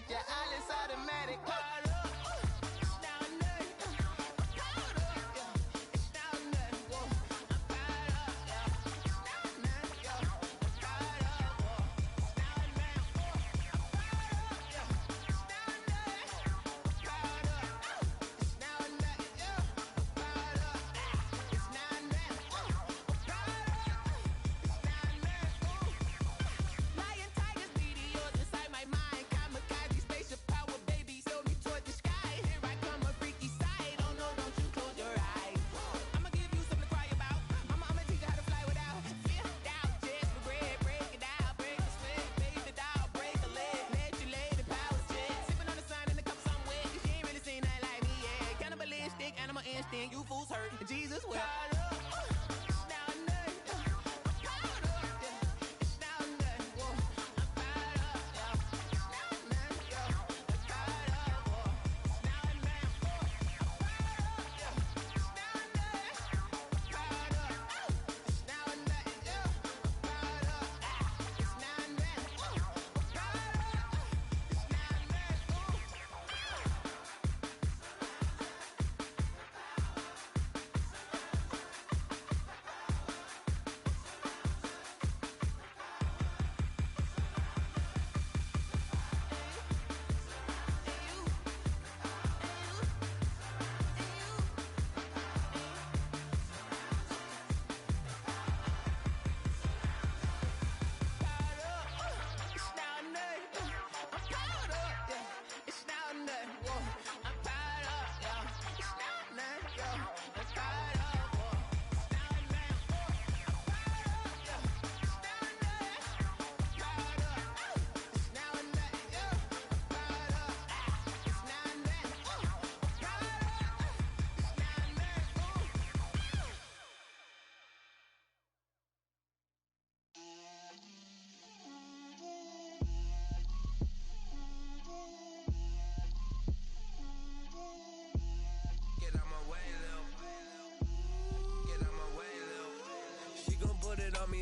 make your eyelids automatic. Caught up. Animal instinct, you fools hurt. Jesus will.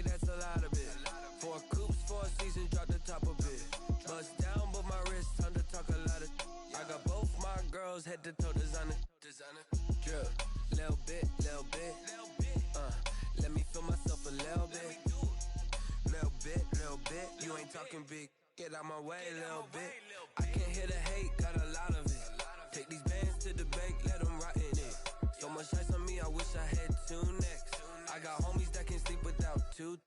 That's a lot of it. 4 coops, 4 seasons, drop the top of it. Bust down, but my wrist, time to talk a lot of. I got both my girls, head to toe designer. Drip, little bit. Let me feel myself a little bit. Little bit. You ain't talking big. Get out my way, little bit. I can't hear the hate, got a lot of it. Take these bands to the bank, let them rot in it. So much ice on me, I wish I had 2 necks. I got homies that can sleep without 2.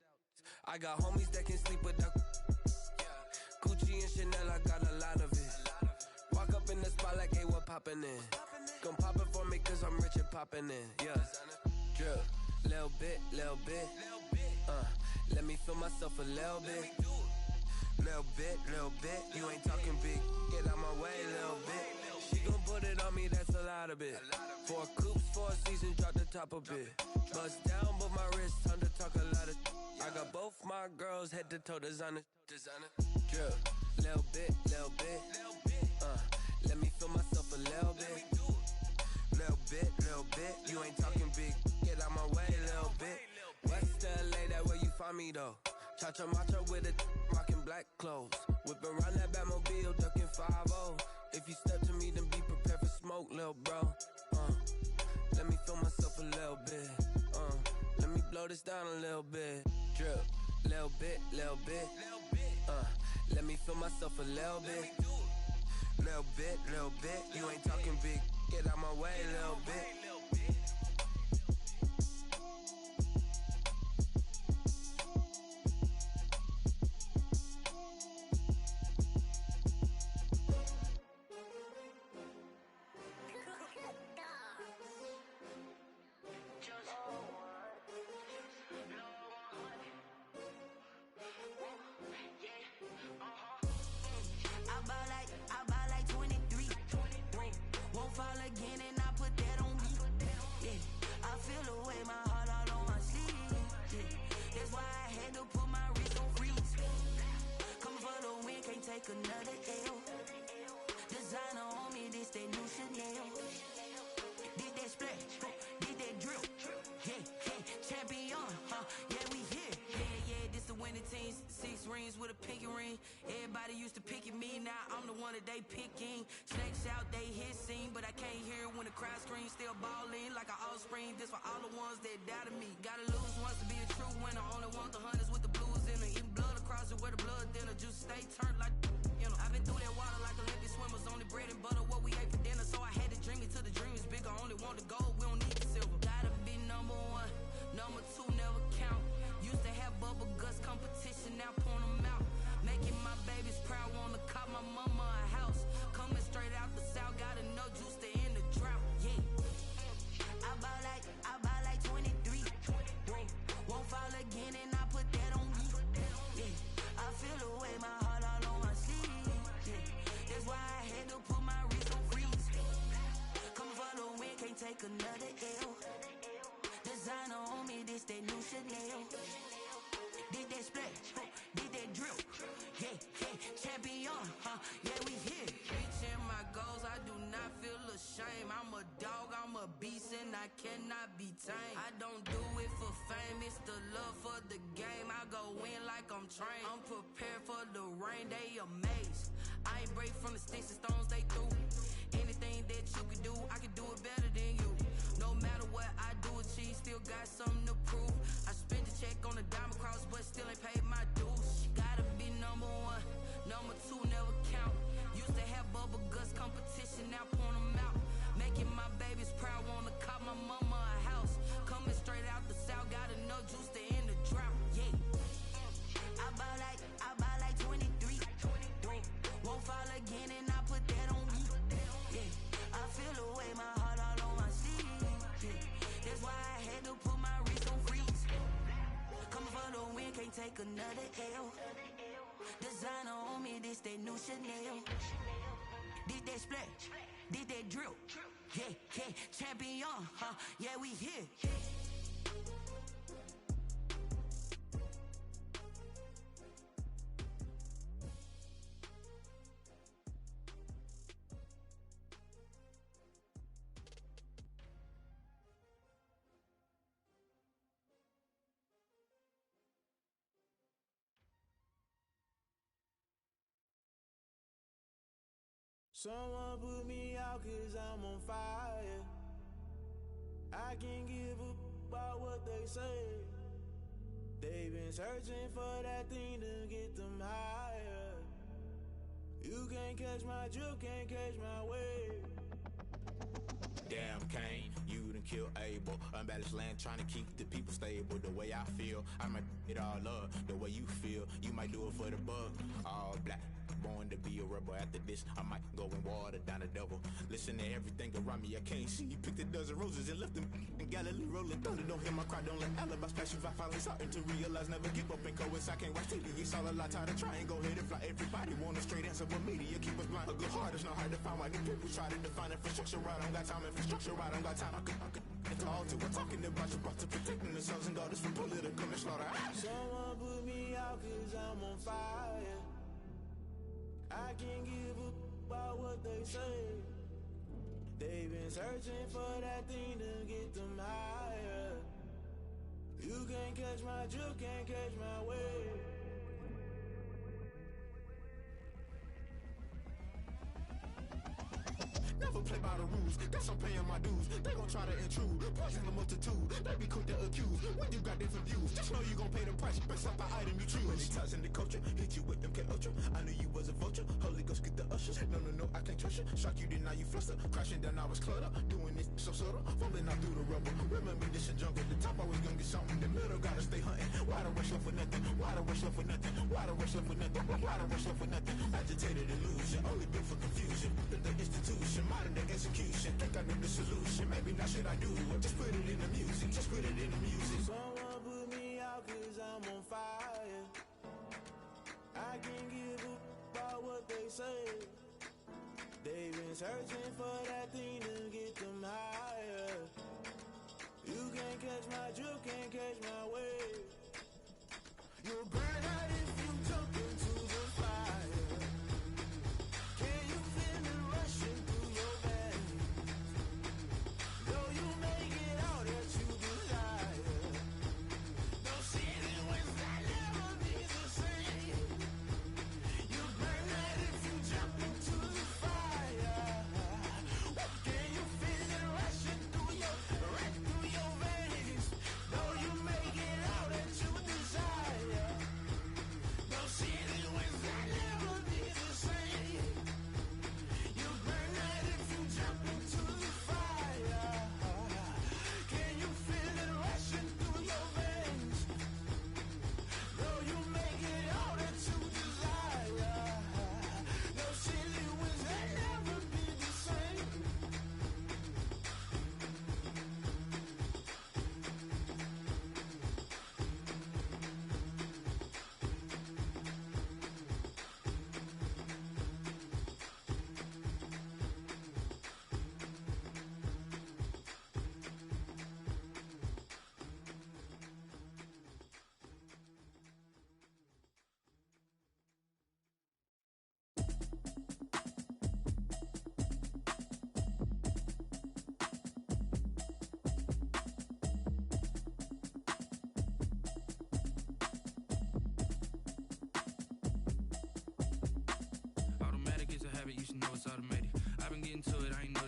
I got homies that can sleep without Gucci and Chanel, I got a lot of it. Walk up in the spot like, hey, what poppin' in? Gon' pop it for me cause I'm rich and poppin' in, yeah. Drip, little bit. Let me feel myself a little bit. Little bit. You ain't talking big. Get out my way, little bit. She gon' put it on me, that's a lot of it. 4 coops, 4 seasons, drop the top of it. Bust down, but my wrist, time to talk a lot of. I got both my girls, head to toe designer. Drip, little bit. Let me feel myself a little bit. Little bit. You ain't talking big. Get out my way, little bit. West LA, that where you find me though. Cha-cha matcha with a rockin' black clothes. Whip around that Batmobile, ducking 5-0. If you step to me, then be prepared for smoke, lil' bro. Let me feel myself a little bit. Let me blow this down a little bit. Drip, little bit. Let me feel myself a little bit. Little bit. You ain't talking big. Get out my way, little bit. Another L. Designer on me, this that new Chanel. Did that splash, did that drill. Yeah, champion, yeah, we here. Yeah, this the winning team. 6 rings with a pinky ring. Everybody Everybody used to pick at me, now I'm the one that they picking. Snakes out, they hissing, but I can't hear when the crowd screams. Still balling like an offspring. This for all the ones that doubted me. Gotta lose once to be a true winner. Only want the hunters with the blues in it. Even blood across it where the blood thinner. Juice stay turned like you know. I've been through that water like Olympic swimmers. Only bread and butter what we ate for dinner. So I had to dream it till the dream is bigger. Only want the gold, we don't need the silver. Gotta be number one, number two never count. Used to have bubble guts competition, now point them out. Making my babies proud, wanna cop my mama a house. Coming straight out the south, got enough juice to end the drought. Yeah, I buy like 23. Won't fall again, and I put that on me. Yeah, I feel the way, my heart all on my sleeve. Yeah, that's why I had to put my wrist on freeze. Coming for the win, can't take another L. Designer on me, this that new Chanel. Did that splash, did that drill. Yeah, champion, yeah, we here. Reaching my goals, I do not feel ashamed. I'm a dog, I'm a beast, and I cannot be tamed. I don't do it for fame, it's the love for the game. I go in like I'm trained. I'm prepared for the rain, they amazed. I ain't break from the sticks and stones they threw. Anything that you can do, I can do it better than you. No matter what I do, achieve, still got something to prove. I spent the check on the diamond cross, but still ain't paid my dues. Gotta be number one, number two never count. Used to have bubble guts competition, now point them out. Making my babies proud, wanna cop my mama a house. Coming straight out the south, got enough juice to end the drought. Yeah, I buy like 23. Won't fall again, and I put that on me. Yeah, I feel the way, my heart all on my sleeve. Yeah, that's why I had to put my wrist on freeze. Coming for the win, can't take another L. Designer on me, this that new Chanel. Did that splash, did that drill. Yeah, champion, yeah, we here. Someone put me out cause I'm on fire. I can't give up about what they say. They've been searching for that thing to get them higher. You can't catch my drift, can't catch my wave. Damn Cain, you done killed Abel. Unbalanced land trying to keep the people stable. The way I feel, I might it all up. The way you feel, you might do it for the bug. All black, born to be a rebel. After this, I might go and water down the devil. Listen to everything around me, I can't see. Picked a dozen roses and left them in Galilee rolling thunder. Don't hear my cry, don't let alibis splash. If I finally starting to realize, never give up and coincide. I can't watch TV, it's all a lot. Time to try and go ahead and fly. Everybody want a straight answer, but media keep us blind. A good heart is not hard to find. Why the people try to define infrastructure right? I don't got time, infrastructure right, I don't got time. I could talk to. We're talking about you, about to protecting the sons and daughters from political and slaughter. Someone put me out cause I'm on fire. I can't give up about what they say. They've been searching for that thing to get them higher. You can't catch my drift, can't catch my wave. Never play by the rules, guess I'm paying my dues. They gon' try to intrude, poison the multitude. They be quick to accuse, when you got different views. Just know you gon' pay the price, based off the item you choose. Many times in the culture, hit you with MK Ultra. I knew you was a vulture, Holy Ghost get the ushers. No, I can't trust you. Shock you, then now you fluster. Crashing down, I was cluttered. Doing this so subtle, falling out through the rubble. Remember this a jungle, the top always gonna get something. The middle gotta stay hunting. Why the rush left for nothing? Why the rush left for nothing? Why the rush left for nothing? Why the rush left for nothing? Agitated illusion, only built for confusion. The institution, modern day execution. Think I know the solution. Maybe not should I do it? Just put it in the music. Just put it in the music. Someone put me out cause I'm on fire. I can't give up about what they say. They've been searching for that thing to get them higher. You can't catch my drift, can't catch my wave. You'll burn out if you jump into the fire. Can you feel it rushing through your veins? Though you may get all that you desire, no sin when that never be the same. You burn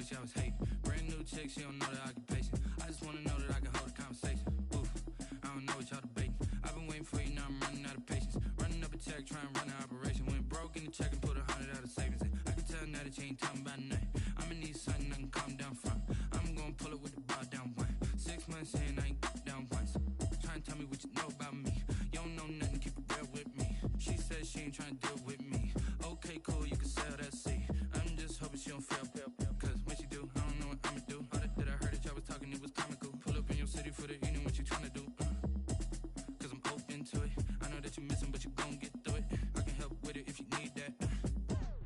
notice y'all was hating. Brand new chick, she don't know the occupation. I just wanna know that I can hold a conversation. Oof, I don't know what y'all debating. I've been waiting for you, now I'm running out of patience. Running up a check, trying to run an operation. Went broke in the check and put 100 out of savings in. I can tell now that you ain't talking about nothing. I'ma need something I can calm down from. I'm gonna pull it with the bar down one. 6 months in, I ain't down once. Trying to tell me what you know about me. You don't know nothing, keep it real with me. She said she ain't trying to deal with me. Okay, cool, you can sell that seat. I'm just hoping she don't fail. Cause when she do, I don't know what I'ma do. All that I heard that y'all was talking, it was comical. Pull up in your city for the evening, what you trying to do? Cause I'm open to it. I know that you're missing, but you gon' get through it. I can help with it if you need that.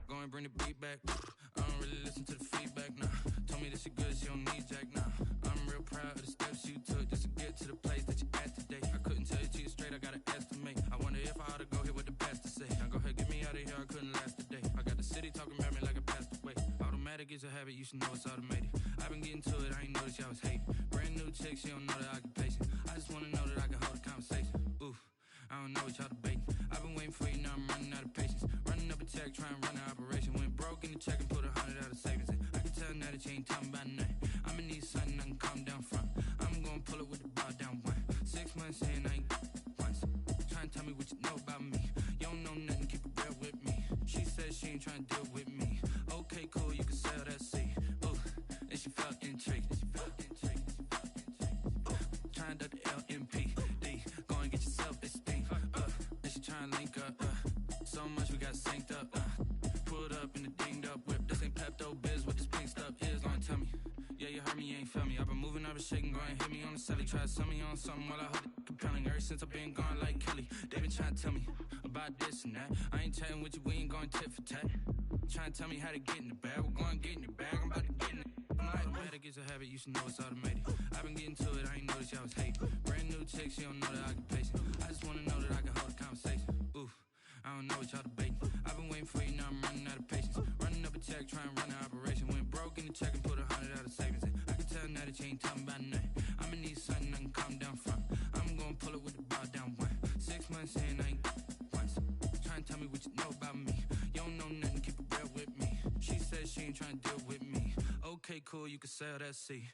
Go and bring the beat back. I don't really listen to the feedback, nah. Told me that she good, she don't need jack, nah. I'm real proud of the steps you took just to get to the place that you're at today. I couldn't tell you to you straight, I gotta estimate. I wonder if I ought to go here with the pastor say. Now go ahead, get me out of here, I couldn't last a day. I got the city talking about me like I passed away. Automatic is a habit, you should know it's automated. I've been getting to it, I ain't noticed y'all was hating. Brand new chick, she don't know the occupation. I just wanna know that I can hold a conversation. Oof, I don't know what y'all debating. I've been waiting for you, now I'm running out of patience. Running up a check, trying to run an operation. Went broke in the check and put 100 out of savings in. I can tell now that you ain't talking about nothing. I'ma need something I can calm down from. I'm gonna pull it with the bar down one. 6 months in, I ain't once. Trying to tell me what you know about me. You don't know nothing, keep it real with me. She said she ain't trying to deal with me. Okay, cool, you can sell that seat. Ooh, and she felt intrigued. Trying to duck the LMPD. Go and get yourself esteem. And she trying to link up. So much we got synced up. Pulled up in the dinged up whip. This ain't Pepto Biz, what this pink stuff is. Don't tell me. Yeah, you heard me, you ain't felt me. I've been moving, I've been shaking, go and hit me on the celly. Try to sell me on something while I hold it compelling. Ever since I've been gone like Kelly, they been trying to tell me about this and that. I ain't chatting with you, we ain't going tit for tat. Trying to tell me how to get in the bag. We're going to get in the bag, I'm about to get in it. Automatic is a habit, you should know it's automated. I've been getting to it, I ain't noticed y'all was hating. Brand new chick, she don't know the occupation. I just wanna know that I can hold a conversation. Oof, I don't know what y'all debating. I've been waiting for you, now I'm running out of patience. Running up a check, trying to run an operation. Went broke in the check and put 100 out of savings in. I can tell now that you ain't talking about nothing. I'ma need something I can calm down from. I'm gonna pull it with the bar down one. 6 months in, I ain't once. Trying to tell me what you know about me. You don't know nothing, keep it real with me. She said she ain't trying to deal with me. Okay, cool, you can sell that seat.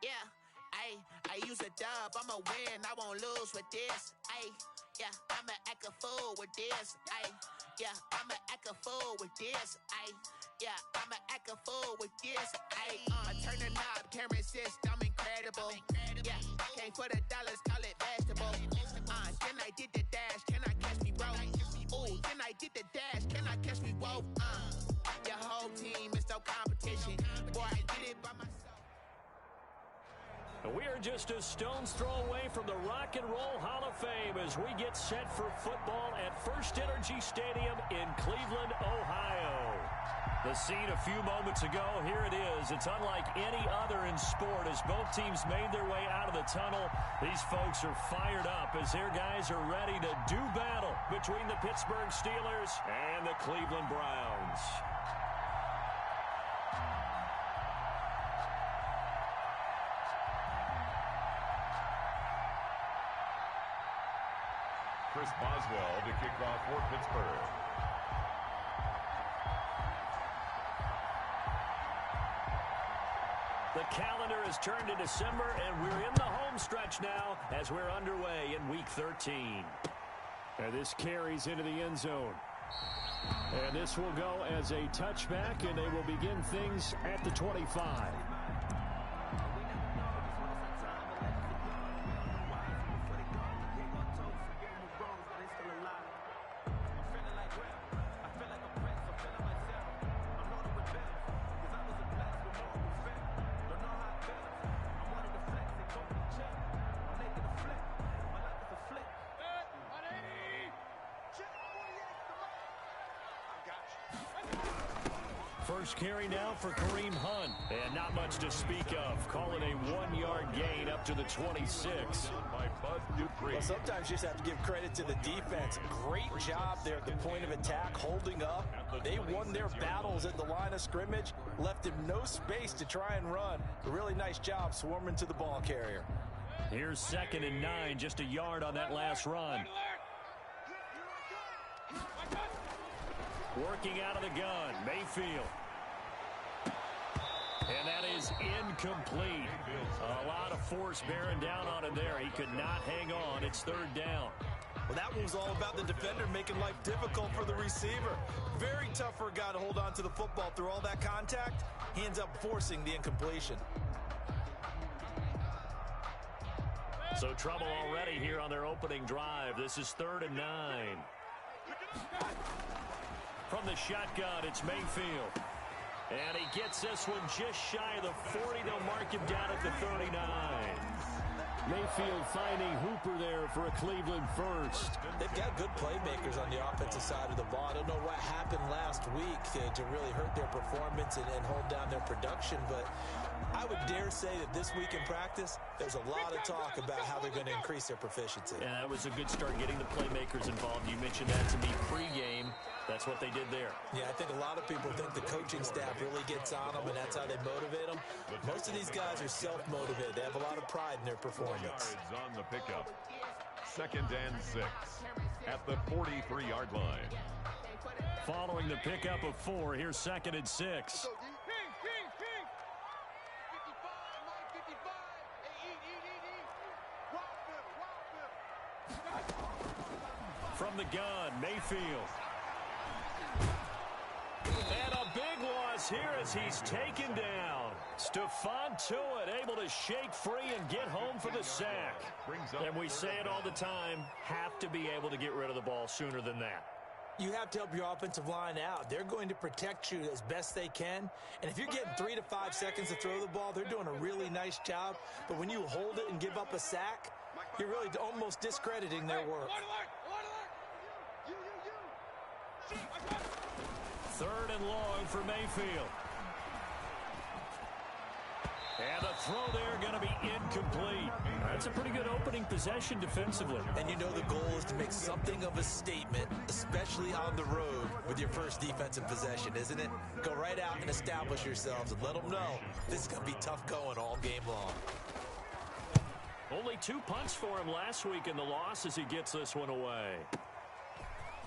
Yeah, I use a dub, I'ma win, I won't lose with this. Yeah, I'ma act a fool with this. Yeah, I'ma act a fool with this. Yeah, I'ma act a fool with this. I turn the knob, can't resist, I'm incredible. Yeah, came for the dollars, call it vegetable. Then I did the dash, can I catch me, bro? Ooh, then I did the dash, can I catch me, whoa? Your whole team is no competition. Boy, I did it by myself. We are just a stone's throw away from the Rock and Roll Hall of Fame as we get set for football at First Energy Stadium in Cleveland, Ohio. The scene a few moments ago, here it is. It's unlike any other in sport as both teams made their way out of the tunnel. These folks are fired up as their guys are ready to do battle between the Pittsburgh Steelers and the Cleveland Browns. Chris Boswell to kick off for Pittsburgh. The calendar has turned to December, and we're in the home stretch now as we're underway in Week 13. And this carries into the end zone. And this will go as a touchback, and they will begin things at the 25. First carry now for Kareem Hunt. And not much much to speak of. Call it a 1-yard gain up to the 26. Well, sometimes you just have to give credit to the defense. Great job there at the point of attack, holding up. They won their battles at the line of scrimmage, left him no space to try and run. A really nice job swarming to the ball carrier. Here's 2nd and 9, just a yard on that last run. Working out of the gun, Mayfield. And that is incomplete. A lot of force bearing down on him there. He could not hang on. It's 3rd down. Well, that one was all about the defender making life difficult for the receiver. Very tough for a guy to hold on to the football through all that contact. He ends up forcing the incompletion. So trouble already here on their opening drive. This is 3rd and 9. From the shotgun, it's Mayfield. And he gets this one just shy of the 40. They'll mark him down at the 39. Mayfield finding Hooper there for a Cleveland first. They've got good playmakers on the offensive side of the ball. I don't know what happened last week to really hurt their performance and hold down their production, but I would dare say that this week in practice, there's a lot of talk about how they're going to increase their proficiency. Yeah, that was a good start getting the playmakers involved. You mentioned that to me pregame. That's what they did there. Yeah, I think a lot of people think the coaching staff really gets on them, and that's how they motivate them. Most of these guys are self-motivated. They have a lot of pride in their performance. On the pickup. 2nd and 6 at the 43-yard line. Following the pickup of 4, here's 2nd and 6. From the gun, Mayfield. And a big loss here as he's taken down. Stephon Tuitt able to shake free and get home for the sack. And we say it all the time, have to be able to get rid of the ball sooner than that. You have to help your offensive line out. They're going to protect you as best they can. And if you're getting 3 to 5 seconds to throw the ball, they're doing a really nice job. But when you hold it and give up a sack, you're really almost discrediting their work. 3rd and long for Mayfield. And the throw there going to be incomplete. That's a pretty good opening possession defensively. And you know the goal is to make something of a statement, especially on the road with your first defensive possession, isn't it? Go right out and establish yourselves and let them know this is going to be tough going all game long. Only 2 punts for him last week in the loss as he gets this one away.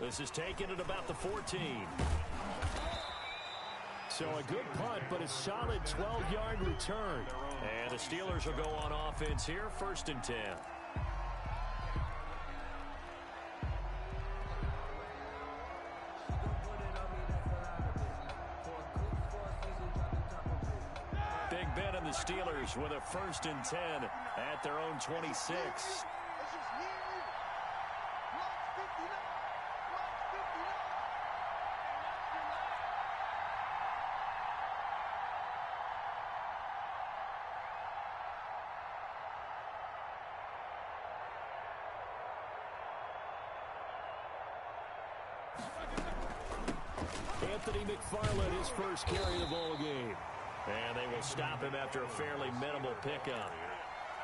This is taken at about the 14. So a good punt, but a solid 12-yard return. And the Steelers will go on offense here, 1st and 10. Big Ben and the Steelers with a 1st and 10 at their own 26. Anthony McFarland, his first carry of the ball game. And they will stop him after a fairly minimal pickup.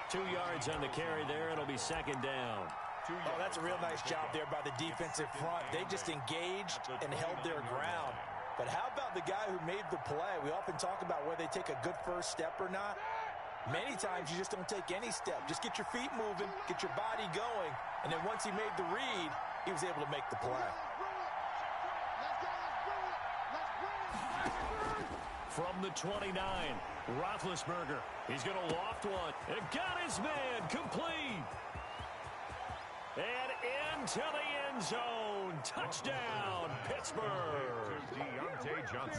2 yards on the carry there. It'll be 2nd down. Oh, that's a real nice job there by the defensive front. They just engaged and held their ground. But how about the guy who made the play? We often talk about whether they take a good first step or not. Many times you just don't take any step. Just get your feet moving, get your body going, and then once he made the read, he was able to make the play. From the 29, Roethlisberger. He's going to loft one. And got his man complete. And into the end zone. Touchdown, Pittsburgh.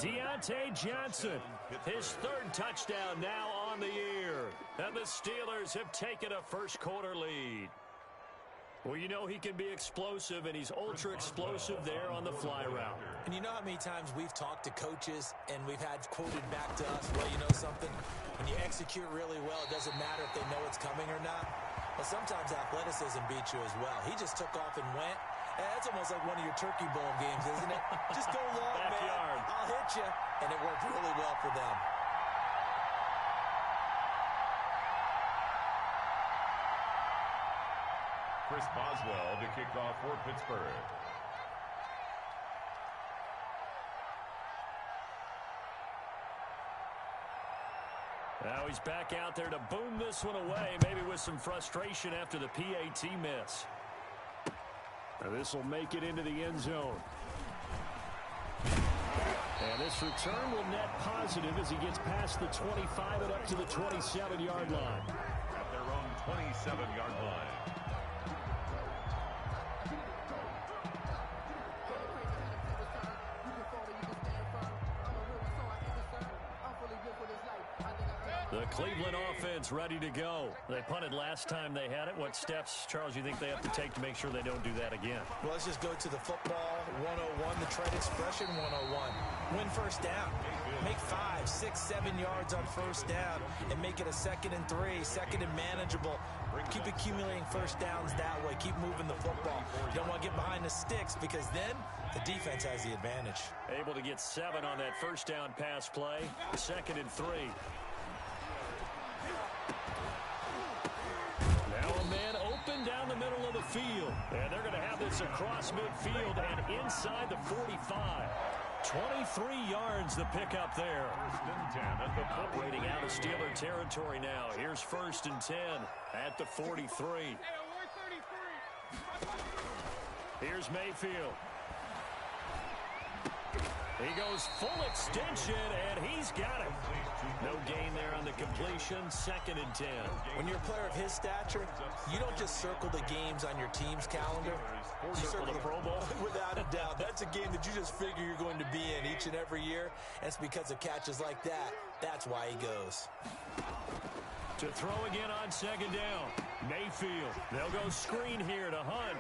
Deontay Johnson. His 3rd touchdown now on the year. And the Steelers have taken a first-quarter lead. Well, you know he can be explosive, and he's ultra-explosive there on the fly route. And you know how many times we've talked to coaches and we've had quoted back to us, well, you know something? When you execute really well, it doesn't matter if they know it's coming or not. Well, sometimes athleticism beats you as well. He just took off and went. And that's almost like one of your Turkey Bowl games, isn't it? Just go long, man. I'll hit you. And it worked really well for them. Chris Boswell to kick off for Pittsburgh. Now he's back out there to boom this one away, maybe with some frustration after the PAT miss. Now this will make it into the end zone. And this return will net positive as he gets past the 25 and up to the 27-yard line. At their own 27-yard line. The Cleveland offense ready to go. They punted last time they had it. What steps, Charles, you think they have to take to make sure they don't do that again? Well, let's just go to the football 101, the trade expression 101. Win first down. Make 5, 6, 7 yards on first down and make it a 2nd and 3, 2nd and manageable. Keep accumulating first downs that way. Keep moving the football. You don't want to get behind the sticks because then the defense has the advantage. Able to get 7 on that first down pass play. 2nd and 3. Now a man open down the middle of the field. And they're going to have this across midfield and inside the 45. 23 yards the pickup there. Operating out of Steeler territory now. Here's 1st and 10 at the 43. Here's Mayfield. He goes full extension, and he's got it. No gain there on the completion. 2nd and 10. When you're a player of his stature, you don't just circle the games on your team's calendar. You Circle the Pro Bowl? Without a doubt. That's a game that you just figure you're going to be in each and every year. And it's because of catches like that. That's why he goes. To throw again on 2nd down. Mayfield. They'll go screen here to Hunt.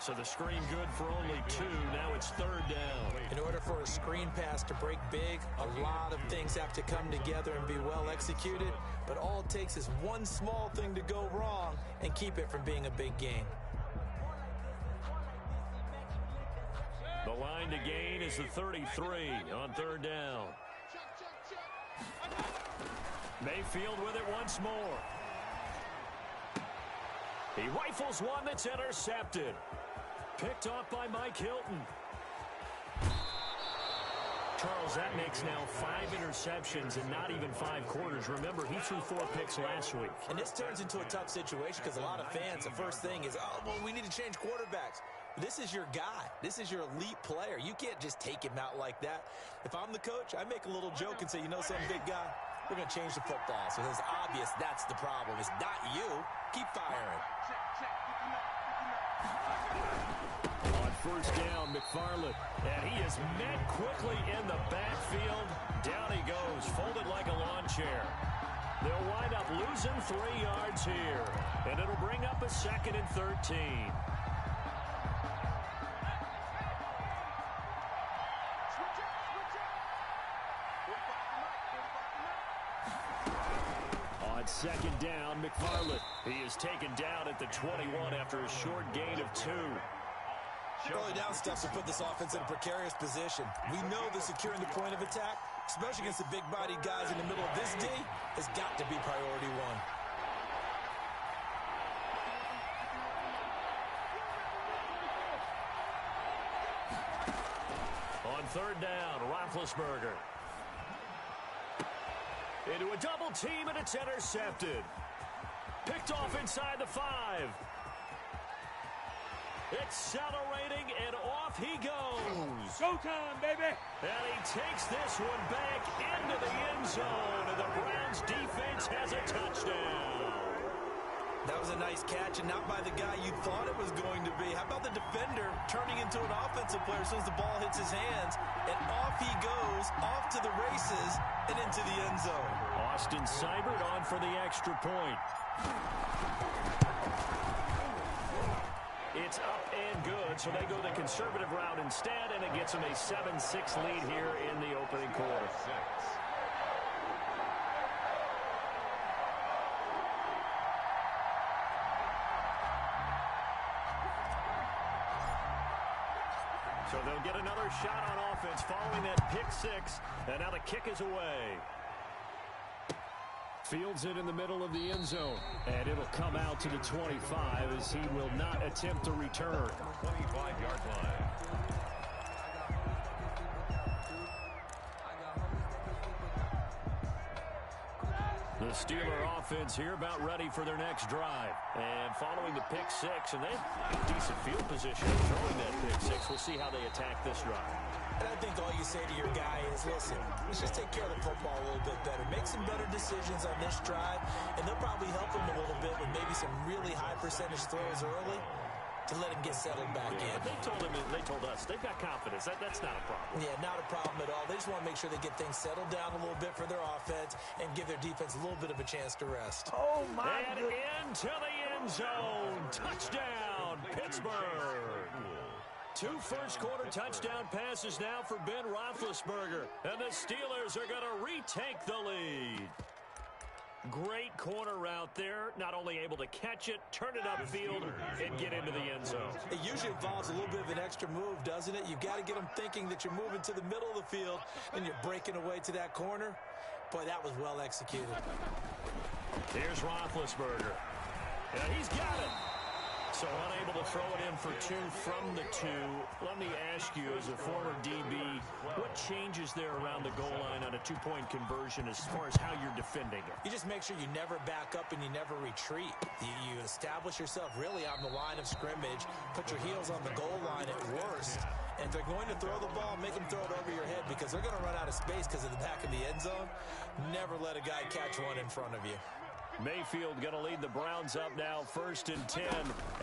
So the screen good for only 2. Now it's 3rd down. In order for a screen pass to break big, a lot of things have to come together and be well executed. But all it takes is one small thing to go wrong and keep it from being a big gain. The line to gain is the 33 on 3rd down. Mayfield with it once more. He rifles one that's intercepted. Picked off by Mike Hilton. Charles, that makes now 5 interceptions in not even 5 quarters. Remember, he threw 4 picks last week. And this turns into a tough situation because a lot of fans, the first thing is, oh, well, we need to change quarterbacks. This is your guy. This is your elite player. You can't just take him out like that. If I'm the coach, I make a little joke and say, you know something, big guy? We're going to change the football. So it's obvious that's the problem. It's not you. Keep firing. On 1st down, McFarland. And he is met quickly in the backfield. Down he goes, folded like a lawn chair. They'll wind up losing 3 yards here. And it'll bring up a 2nd and 13. On 2nd down, McFarland. He is taken down at the 21 after a short gain of 2. Early down steps will put this offense in a precarious position. We know that securing the point of attack, especially against the big-bodied guys in the middle of this D, has got to be priority 1. On 3rd down, Roethlisberger. Into a double team, and it's intercepted. Picked off inside the 5. Accelerating, and off he goes. Showtime, baby. And he takes this one back into the end zone, and the Browns defense has a touchdown. That was a nice catch, and not by the guy you thought it was going to be. How about the defender turning into an offensive player as soon as the ball hits his hands, and off he goes, off to the races, and into the end zone. Austin Seibert on for the extra point. It's up and good, so they go the conservative route instead, and it gets them a 7-6 lead here in the opening quarter. So they'll get another shot on offense following that pick 6, and now the kick is away. Fields it in the middle of the end zone. And it'll come out to the 25 as he will not attempt to return. 25-yard line. The Steeler offense here about ready for their next drive. And following the pick six, and they have decent field position throwing that pick six. We'll see how they attack this drive. And I think all you say to your guy is, listen, let's just take care of the football a little bit better. Make some better decisions on this drive, and they'll probably help him a little bit with maybe some really high percentage throws early to let him get settled back in. They told us they've got confidence. That's not a problem. Yeah, not a problem at all. They just want to make sure they get things settled down a little bit for their offense and give their defense a little bit of a chance to rest. Oh, my God. And into the end zone. Touchdown, Pittsburgh. 2 first-quarter touchdown passes now for Ben Roethlisberger. And the Steelers are going to retake the lead. Great corner route there. Not only able to catch it, turn it upfield, and get into the end zone. It usually involves a little bit of an extra move, doesn't it? You've got to get them thinking that you're moving to the middle of the field and you're breaking away to that corner. Boy, that was well executed. Here's Roethlisberger. Yeah, he's got it. So unable to throw it in for 2 from the 2. Let me ask you, as a former DB, what changes there around the goal line on a 2-point conversion as far as how you're defending it? You just make sure you never back up and you never retreat. You establish yourself really on the line of scrimmage, put your heels on the goal line at worst, and if they're going to throw the ball, make them throw it over your head because they're going to run out of space because of the back of the end zone. Never let a guy catch one in front of you. Mayfield going to lead the Browns up now, 1st and 10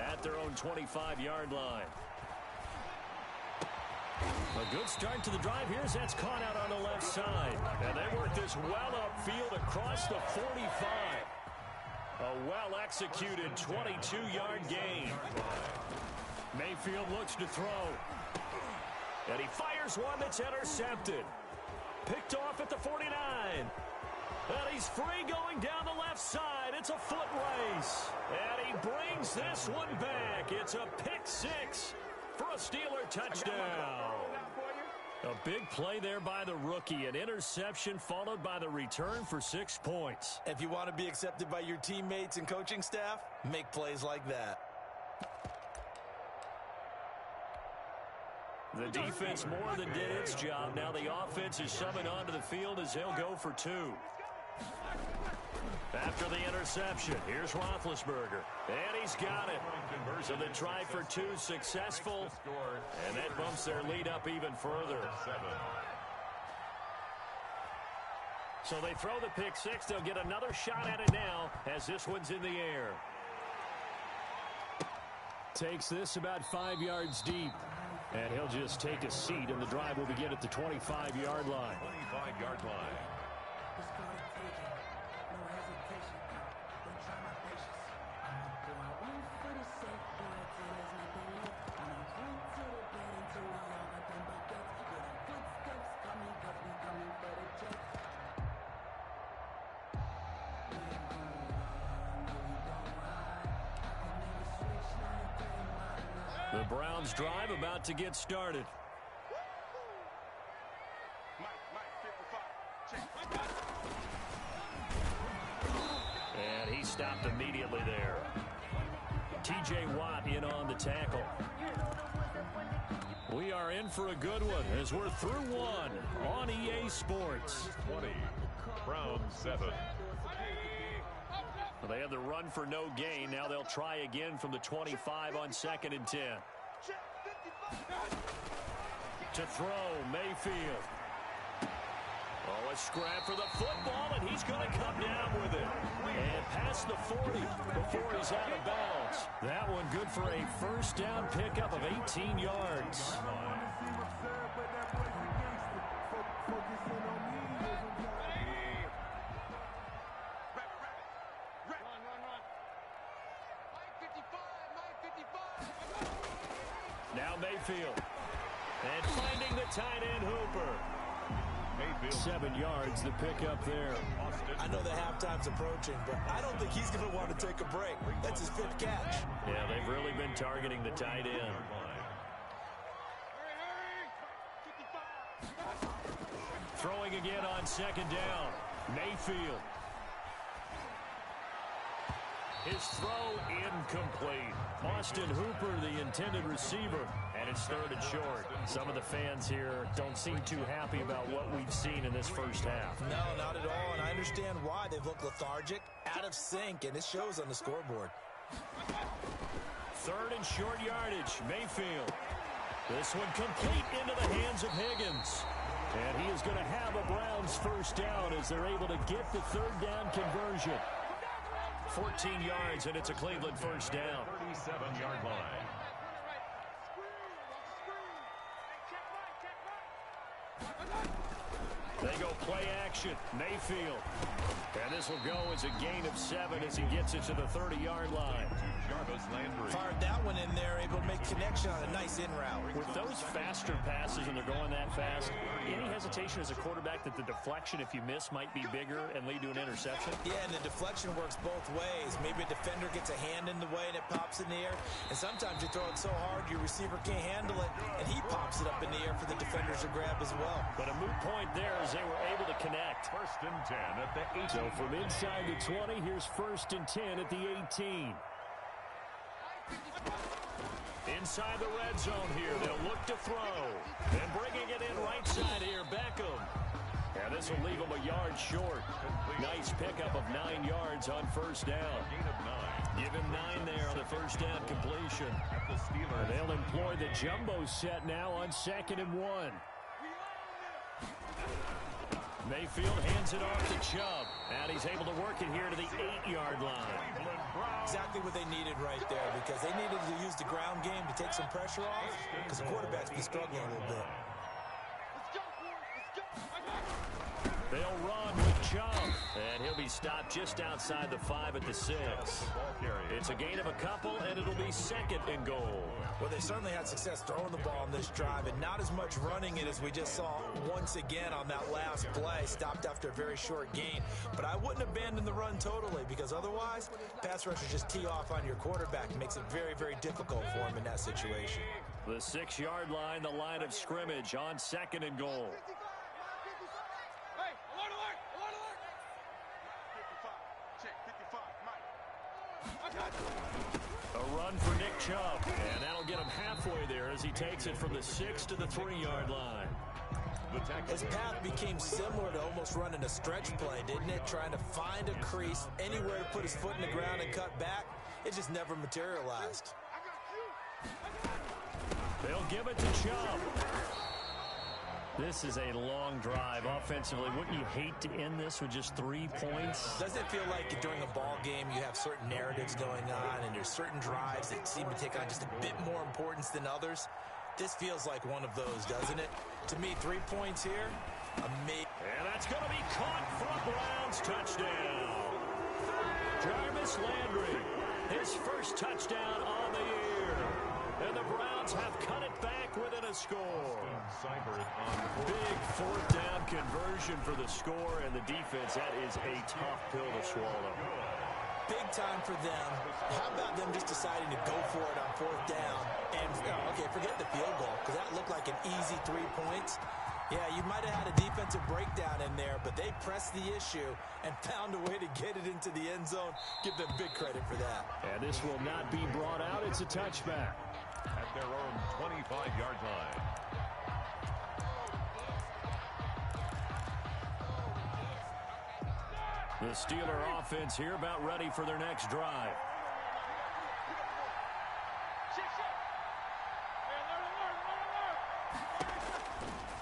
at their own 25-yard line. A good start to the drive here as that's caught out on the left side. And they work this well upfield across the 45. A well-executed 22-yard gain. Mayfield looks to throw. And he fires one that's intercepted. Picked off at the 49. And he's free going down the left side. It's a foot race. And he brings this one back. It's a pick six for a Steeler touchdown. A big play there by the rookie. An interception followed by the return for 6 points. If you want to be accepted by your teammates and coaching staff, make plays like that. The defense more than did its job. Now the offense is summoned onto the field as they'll go for 2. After the interception, here's Roethlisberger. And he's got it. So the try for 2 successful. And that bumps their lead up even further. So they throw the pick six. They'll get another shot at it now as this one's in the air. Takes this about 5 yards deep. And he'll just take a seat, and the drive will begin at the 25-yard line. 25-yard line. The Browns drive about to get started. And he stopped immediately there. T.J. Watt in on the tackle. We are in for a good one as we're through one on EA Sports. 20, Browns 7. Well, they had the run for no gain. Now they'll try again from the 25 on 2nd and 10. To throw, Mayfield. Oh, a scrap for the football, and he's going to come down with it. And past the 40 before he's out of bounds. That one good for a first down pickup of 18 yards. Now Mayfield. And finding the tight end Hooper. Mayfield. 7 yards, the pickup there. I know the halftime's approaching, but I don't think he's going to want to take a break. That's his 5th catch. Yeah, they've really been targeting the tight end. Throwing again on 2nd down. Mayfield. His throw incomplete. Austin Hooper, the intended receiver, and it's 3rd and short. Some of the fans here don't seem too happy about what we've seen in this first half. No, not at all, and I understand why. They've looked lethargic, out of sync, and it shows on the scoreboard. 3rd and short yardage. Mayfield. This one complete into the hands of Higgins. And he is going to have a Browns first down as they're able to get the 3rd down conversion. 14 yards, and it's a Cleveland first down. 37-yard line. They go play action. Mayfield. And this will go as a gain of 7 as he gets it to the 30-yard line. Fired that one in there, able to make connection on a nice in route. With those faster passes and they're going that fast, any hesitation as a quarterback that the deflection, if you miss, might be bigger and lead to an interception? Yeah, and the deflection works both ways. Maybe a defender gets a hand in the way and it pops in the air. And sometimes you throw it so hard your receiver can't handle it, and he pops it up in the air for the defenders to grab as well. But a moot point there as they were able to connect. 1st and 10 at the 18. So from inside the 20, here's 1st and 10 at the 18. Inside the red zone here, they'll look to throw. And bringing it in right side here, Beckham. And this will leave him a yard short. Nice pickup of 9 yards on first down. Give him 9 there on the first down completion. And they'll employ the jumbo set now on 2nd and 1. Mayfield hands it off to Chubb. And he's able to work it here to the 8-yard line. Exactly what they needed right there, because they needed to use the ground game to take some pressure off, because the quarterback's been struggling a little bit. They'll run with Chubb, and he'll be stopped just outside the 5 at the 6. It's a gain of a couple, and it'll be 2nd and goal. Well, they certainly had success throwing the ball on this drive, and not as much running it as we just saw once again on that last play, stopped after a very short gain. But I wouldn't abandon the run totally, because otherwise, pass rushers just tee off on your quarterback. It makes it very, very difficult for him in that situation. The 6-yard line, the line of scrimmage on 2nd and goal. A run for Nick Chubb, and that'll get him halfway there as he takes it from the 6 to the 3-yard line. His path became similar to almost running a stretch play, didn't it? Trying to find a crease, anywhere to put his foot in the ground and cut back. It just never materialized. They'll give it to Chubb. This is a long drive offensively. Wouldn't you hate to end this with just 3 points? Doesn't it feel like during a ball game you have certain narratives going on and there's certain drives that seem to take on just a bit more importance than others? This feels like one of those, doesn't it? To me, 3 points here, amazing. And that's going to be caught for a Browns touchdown. Jarvis Landry, his first touchdown on the year. And the Browns have cut it back within a score. Big 4th down conversion for the score, and the defense, that is a tough pill to swallow. Big time for them. How about them just deciding to go for it on 4th down? And, okay, forget the field goal, because that looked like an easy 3 points. Yeah, you might have had a defensive breakdown in there, but they pressed the issue and found a way to get it into the end zone. Give them big credit for that. And this will not be brought out. It's a touchback. At their own 25-yard line. The Steeler offense here about ready for their next drive.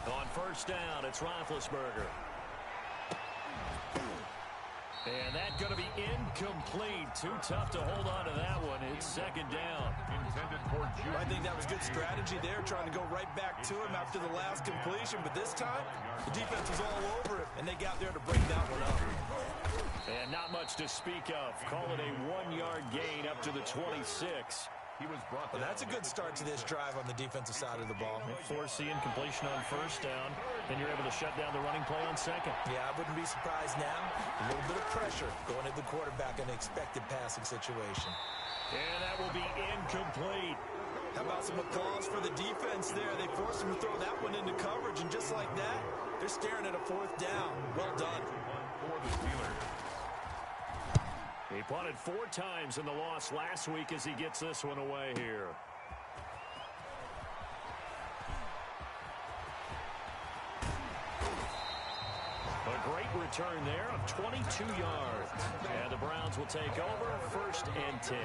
On first down, it's Roethlisberger. And that's going to be incomplete. Too tough to hold on to that one. It's 2nd down. Intended for Jude. I think that was good strategy there, trying to go right back to him after the last completion. But this time, the defense was all over it, and they got there to break that one up. And not much to speak of. Call it a 1-yard gain up to the 26. Well, that's a good start to this drive on the defensive side of the ball. Forcing completion on first down. Then you're able to shut down the running play on 2nd. Yeah, I wouldn't be surprised now. A little bit of pressure going at the quarterback in an expected passing situation. And that will be incomplete. How about some applause for the defense there? They forced him to throw that one into coverage, and just like that, they're staring at a 4th down. Well done. A punted 4 times in the loss last week as he gets this one away here. A great return there of 22 yards. And the Browns will take over, 1st and 10.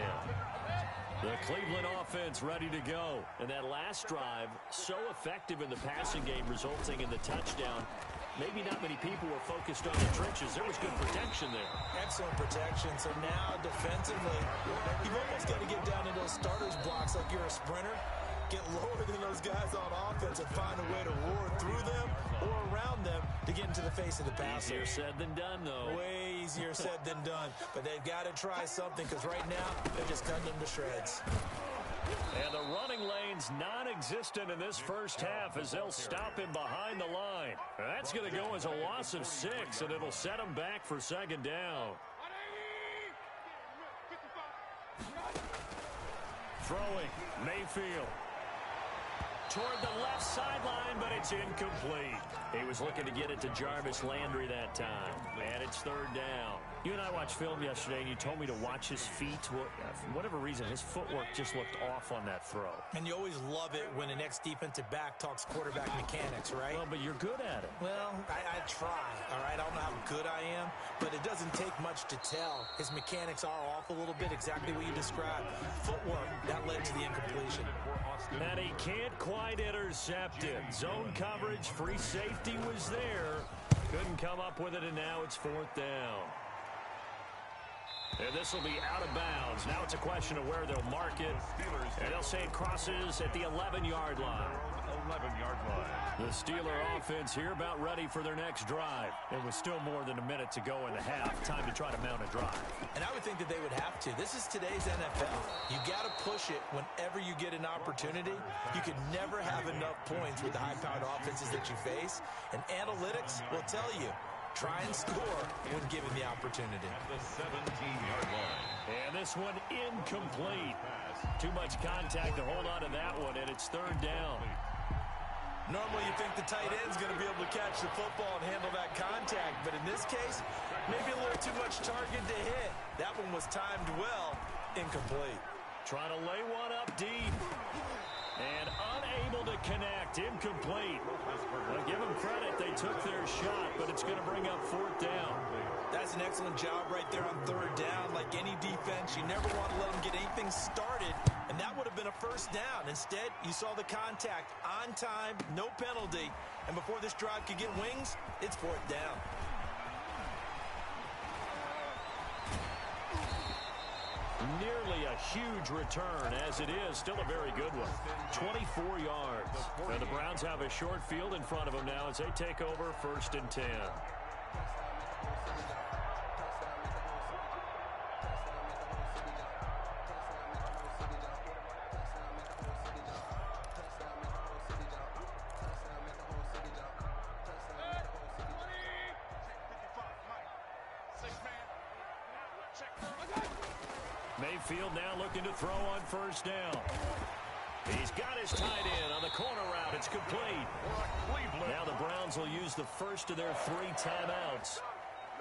The Cleveland offense ready to go. And that last drive, so effective in the passing game, resulting in the touchdown. Maybe not many people were focused on the trenches. There was good protection there. Excellent protection. So now, defensively, you've almost got to get down to those starters blocks like you're a sprinter. Get lower than those guys on offense and find a way to roar through them or around them to get into the face of the passer. Easier said than done, though. Way easier said than done. But they've got to try something because right now, they're just cutting them to shreds. And the running lane's non-existent in this first half as they'll stop him behind the line. That's going to go as a loss of 6, and it'll set him back for 2nd down. Throwing, Mayfield. Toward the left sideline, but it's incomplete. He was looking to get it to Jarvis Landry that time. And it's 3rd down. You and I watched film yesterday, and you told me to watch his feet. Well, for whatever reason, his footwork just looked off on that throw. And you always love it when an ex-defensive back talks quarterback mechanics, right? Well, but you're good at it. Well, I try, all right? I don't know how good I am, but it doesn't take much to tell. His mechanics are off a little bit, exactly what you described. Footwork, that led to the incompletion. And he can't quite intercept it. Zone coverage, free safety was there. Couldn't come up with it, and now it's 4th down. And this will be out of bounds. Now it's a question of where they'll mark it. And they'll say it crosses at the 11-yard line. 11-yard line. The Steeler offense here about ready for their next drive. It was still more than a minute to go in the half. Time to try to mount a drive. And I would think that they would have to. This is today's NFL. You got to push it whenever you get an opportunity. You could never have enough points with the high-powered offenses that you face. And analytics will tell you, try and score when given the opportunity. At the 17-yard line. And this one incomplete. Too much contact to hold on to that one, and it's 3rd down. Normally you think the tight end's going to be able to catch the football and handle that contact, but in this case, maybe a little too much target to hit. That one was timed well, incomplete. Trying to lay one up deep. And unable to connect, incomplete. Well, give them credit, they took their shot, but it's going to bring up 4th down. That's an excellent job right there on 3rd down. Like any defense, you never want to let them get anything started, and that would have been a 1st down. Instead, you saw the contact on time, no penalty, and before this drive could get wings, it's 4th down. Nearly a huge return, as it is still a very good one. 24 yards. And the Browns have a short field in front of them now as they take over 1st and 10. Mayfield now looking to throw on 1st down. He's got his tight end on the corner route. It's complete. Now the Browns will use the first of their 3 timeouts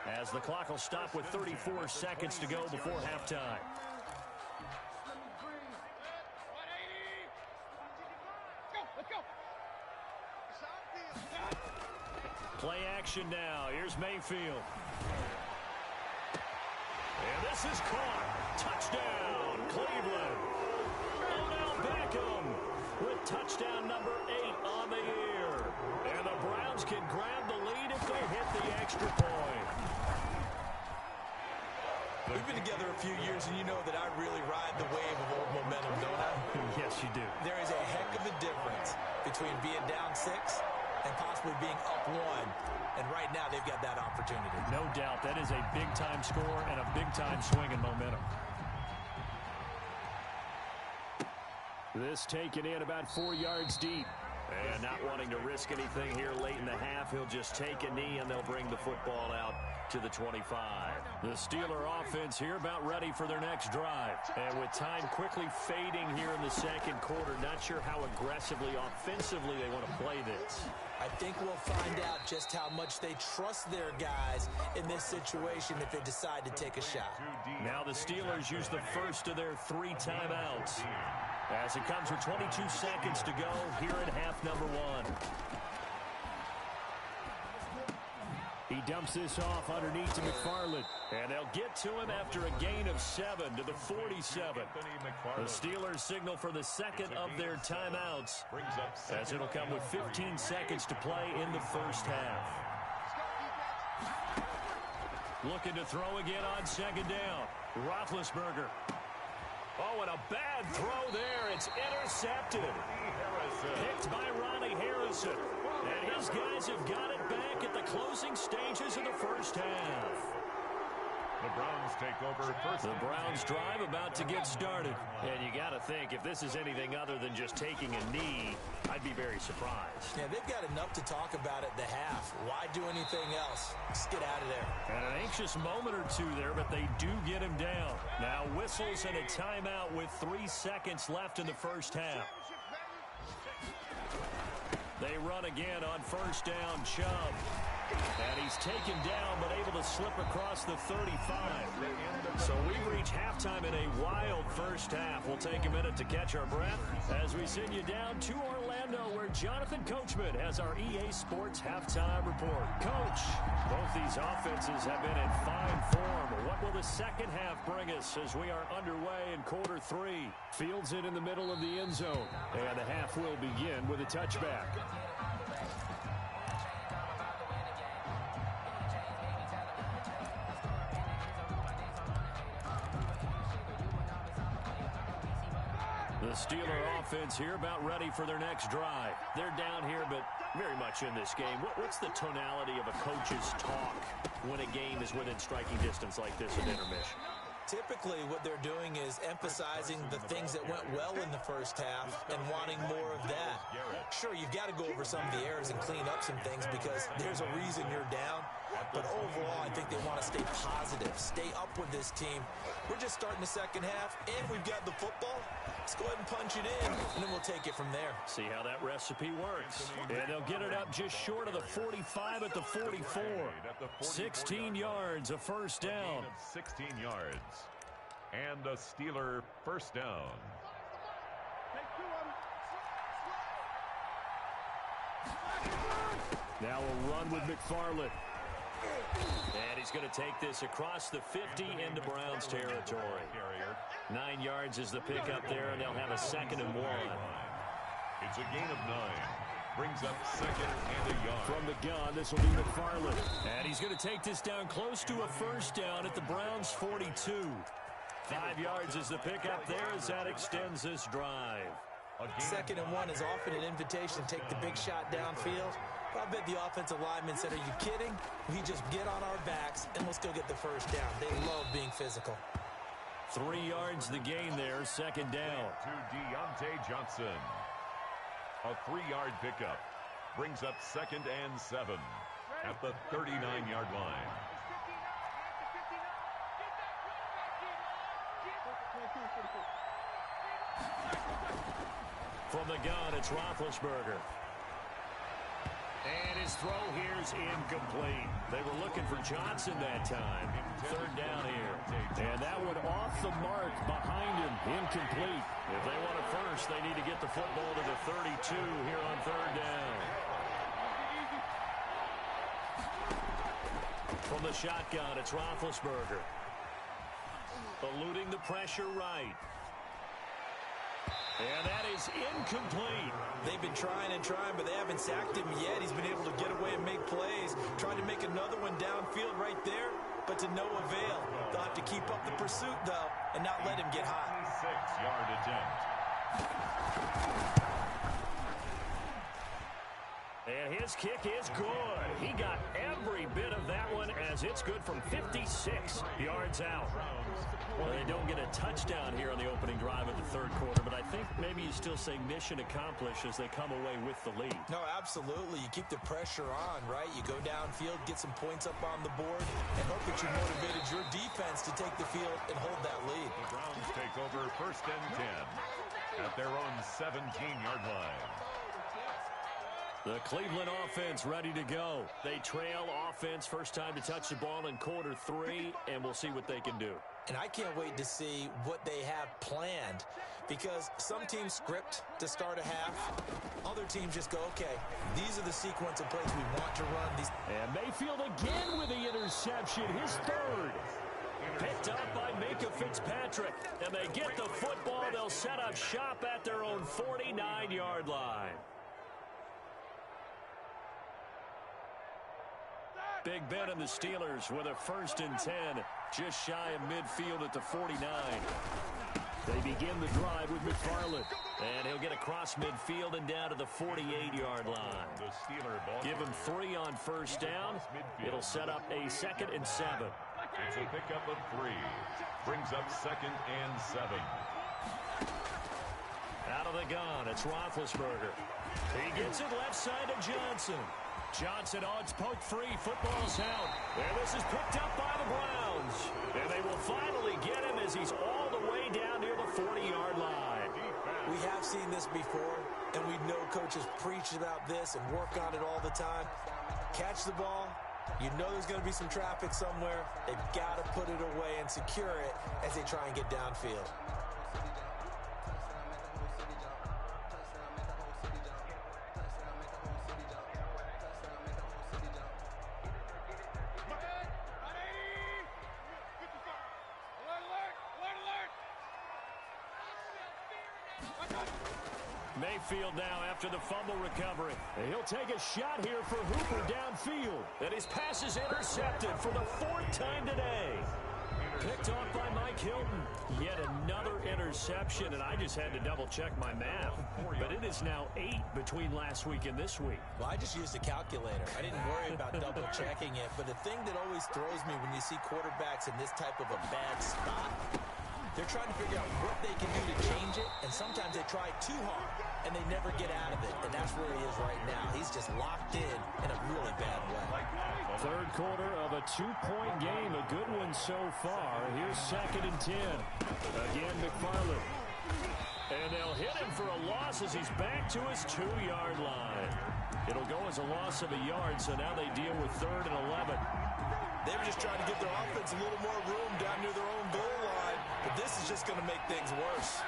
as the clock will stop with 34 seconds to go before halftime. Play action now. Here's Mayfield. And this is caught. Touchdown, Cleveland. Odell Beckham with touchdown number 8 on the year. And the Browns can grab the lead if they hit the extra point. We've been together a few years, and you know that I really ride the wave of old momentum, don't I? Yes, you do. There is a heck of a difference between being down 6 and possibly being up 1. And right now, they've got that opportunity. No doubt. That is a big-time score and a big-time swing in momentum. This taken in about 4 yards deep. And not wanting to risk anything here late in the half, he'll just take a knee, and they'll bring the football out to the 25. The Steeler offense here about ready for their next drive. And with time quickly fading here in the second quarter, not sure how aggressively, offensively they want to play this. I think we'll find out just how much they trust their guys in this situation if they decide to take a shot. Now the Steelers use the first of their 3 timeouts as it comes with 22 seconds to go here at half number 1. He dumps this off underneath to McFarland. And they'll get to him after a gain of 7 to the 47. The Steelers signal for the second of their timeouts as it'll come with 15 seconds to play in the first half. Looking to throw again on second down. Roethlisberger. Oh, and a bad throw there. It's intercepted. Picked by Ronnie Harrison. And his guys have got it back at the closing stages of the first half. The Browns take over first. The Browns drive about to get started. And you got to think, if this is anything other than just taking a knee, I'd be very surprised. Yeah, they've got enough to talk about at the half. Why do anything else? Just get out of there. And an anxious moment or two there, but they do get him down. Now whistles and a timeout with 3 seconds left in the first half. They run again on first down, Chubb. And he's taken down, but able to slip across the 35. So we've reached halftime in a wild first half. We'll take a minute to catch our breath as we send you down to Orlando, where Jonathan Coachman has our EA Sports halftime report. Coach, both these offenses have been in fine form. What will the second half bring us as we are underway in quarter 3? Fields it in the middle of the end zone. And the half will begin with a touchback. The Steeler offense here about ready for their next drive. They're down here, but very much in this game. What's the tonality of a coach's talk when a game is within striking distance like this at intermission? Typically, what they're doing is emphasizing the things that went well in the first half and wanting more of that. Sure, you've got to go over some of the errors and clean up some things because there's a reason you're down. But overall, I think they want to stay positive, stay up with this team. We're just starting the second half, and we've got the football. Let's go ahead and punch it in, and then we'll take it from there. See how that recipe works. And they'll get it up just short of the 45 at the 44. 16 yards, a first down. 16 yards. And a Steeler first down. Now a run with McFarland. And he's going to take this across the 50 into Browns territory. 9 yards is the pickup there, and they'll have a 2nd and 1. It's a gain of 9. Brings up 2nd and a yard. From the gun, this will be McFarland. And he's going to take this down close to a first down at the Browns 42. 5 yards is the pickup there as that extends this drive. 2nd and 1 is often an invitation to take the big shot downfield. But I bet the offensive lineman said, are you kidding? We just get on our backs and let's go get the first down. They love being physical. 3 yards the gain there, 2nd down. To Deontay Johnson. A 3-yard pickup. Brings up 2nd and 7 at the 39-yard line. From the gun, it's Roethlisberger. And his throw here is incomplete. They were looking for Johnson that time. 3rd down here. And that one off the mark behind him. Incomplete. If they want it first, they need to get the football to the 32 here on 3rd down. From the shotgun, it's Roethlisberger. Eluding the pressure right. And that is incomplete. They've been trying and trying, but they haven't sacked him yet. He's been able to get away and make plays. Tried to make another one downfield right there, but to no avail. They'll have to keep up the pursuit, though, and not let him get hot. 6-yard attempt. And his kick is good. He got every bit of that one as it's good from 56 yards out. Well, they don't get a touchdown here on the opening drive of the third quarter, but I think maybe you still say mission accomplished as they come away with the lead. No, absolutely. You keep the pressure on, right? You go downfield, get some points up on the board, and hope that you motivated your defense to take the field and hold that lead. The Browns take over 1st and 10 at their own 17-yard line. The Cleveland offense ready to go. They trail offense, first time to touch the ball in quarter 3, and we'll see what they can do. And I can't wait to see what they have planned, because some teams script to start a half. Other teams just go, okay, these are the sequence of plays we want to run. And Mayfield again with the interception, his third. Picked up by Minka Fitzpatrick. And they get the football. They'll set up shop at their own 49-yard line. Big Ben and the Steelers with a 1st and 10, just shy of midfield at the 49. They begin the drive with McFarland, and he'll get across midfield and down to the 48-yard line. Give him 3 on first down. It'll set up a 2nd and 7. It's a pickup of 3. Brings up 2nd and 7. Out of the gun, it's Roethlisberger. He gets it left side to Johnson. Johnson, it's poked free. Football's out. And this is picked up by the Browns. And they will finally get him as he's all the way down near the 40-yard line. We have seen this before, and we know coaches preach about this and work on it all the time. Catch the ball. You know there's going to be some traffic somewhere. They've got to put it away and secure it as they try and get downfield. Mayfield now after the fumble recovery. And he'll take a shot here for Hooper downfield. And his pass is intercepted for the 4th time today. Picked off by Mike Hilton. Yet another interception, and I just had to double-check my math. But it is now 8 between last week and this week. Well, I just used a calculator. I didn't worry about double-checking it. But the thing that always throws me when you see quarterbacks in this type of a bad spot, they're trying to figure out what they can do to change it, and sometimes they try too hard, and they never get out of it, and that's where he is right now. He's just locked in a really bad way. Third quarter of a 2-point game, a good one so far. Here's 2nd and 10. Again, McFarland. And they'll hit him for a loss as he's back to his 2-yard line. It'll go as a loss of a yard, so now they deal with 3rd and 11. They were just trying to give their offense a little more room down near their own goal line, but this is just going to make things worse.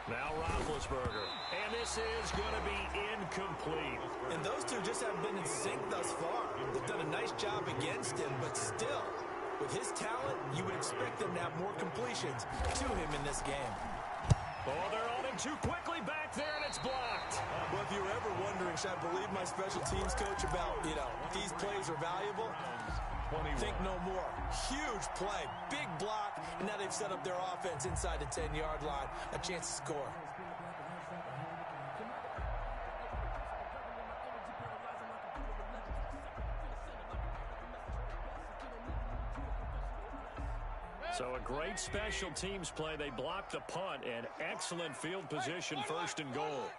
Now Roethlisberger, and this is going to be incomplete. And those two just haven't been in sync thus far. They've done a nice job against him, but still, with his talent, you would expect them to have more completions to him in this game. Oh, they're on him too quickly back there, and it's blocked. Well, if you're ever wondering, should I believe my special teams coach about, these plays are valuable? Think no more. Huge play, big block, and now they've set up their offense inside the 10-yard line. A chance to score. So a great special teams play. They blocked the punt and excellent field position, 1st and goal.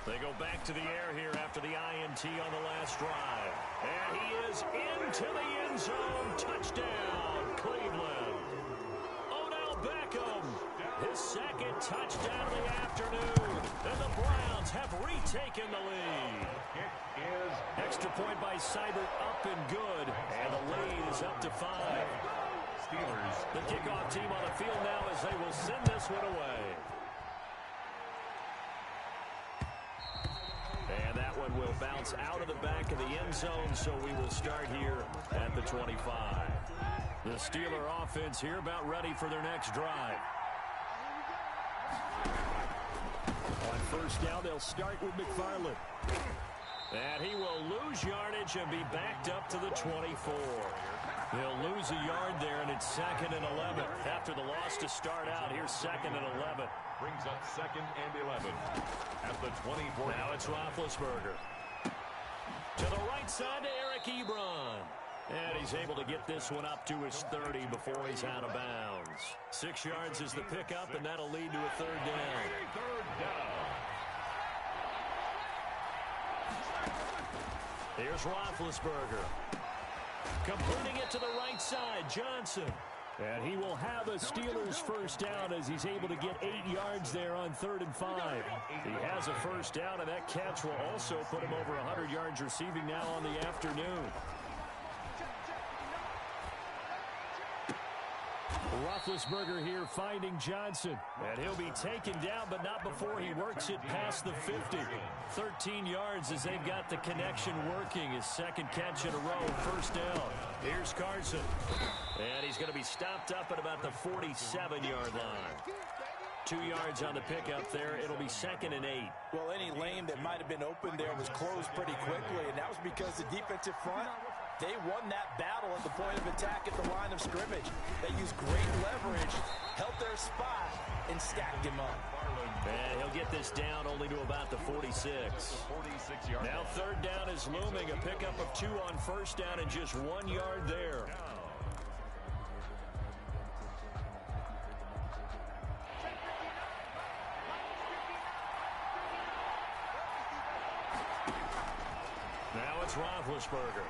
They go back to the air here after the INT on the last drive. And he is into the end zone. Touchdown, Cleveland. Odell Beckham, his 2nd touchdown of the afternoon. And the Browns have retaken the lead. Extra point by Seibert, up and good. And the lead is up to 5. Steelers. The kickoff team on the field now as they will send this one away. And that one will bounce out of the back of the end zone, so we will start here at the 25. The Steeler offense here about ready for their next drive. On first down, they'll start with McFarland. And he will lose yardage and be backed up to the 24. They'll lose a yard there, and it's 2nd and 11. After the loss to start out, here's 2nd and 11. Brings up 2nd and 11 at the 24. Now it's Roethlisberger. To the right side to Eric Ebron. And he's able to get this one up to his 30 before he's out of bounds. 6 yards is the pickup, and that'll lead to a 3rd down. 3rd down. Here's Roethlisberger. Completing it to the right side, Johnson. And he will have a Steelers first down as he's able to get 8 yards there on 3rd and 5. He has a first down, and that catch will also put him over 100 yards receiving now on the afternoon. Roethlisberger here finding Johnson. And he'll be taken down, but not before he works it past the 50. 13 yards as they've got the connection working. His 2nd catch in a row, first down. Here's Carson. And he's going to be stopped up at about the 47-yard line. 2 yards on the pickup there. It'll be 2nd and 8. Well, any lane that might have been open there was closed pretty quickly, and that was because the defensive front, they won that battle at the point of attack at the line of scrimmage. They used great leverage, held their spot, and stacked him up. And he'll get this down only to about the 46. Now 3rd down is looming. A pickup of 2 on first down and just 1 yard there. Now it's Roethlisberger.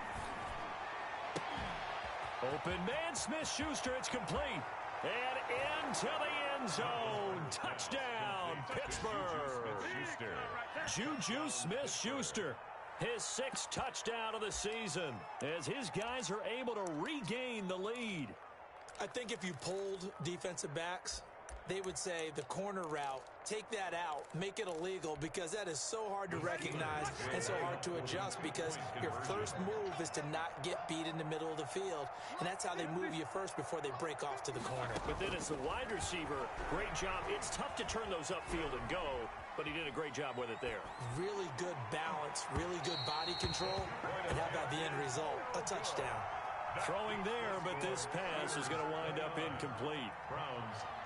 Open man, Smith-Schuster, it's complete. And into the end zone. Touchdown, Pittsburgh. Juju Smith-Schuster, his 6th touchdown of the season, as his guys are able to regain the lead. I think if you polled defensive backs, they would say the corner route, take that out, make it illegal, because that is so hard to recognize and so hard to adjust, because your first move is to not get beat in the middle of the field, and that's how they move you first before they break off to the corner. But then as the wide receiver, great job. It's tough to turn those upfield and go, but he did a great job with it there. Really good balance, really good body control, and how about the end result? A touchdown. Throwing there, but this pass is going to wind up incomplete.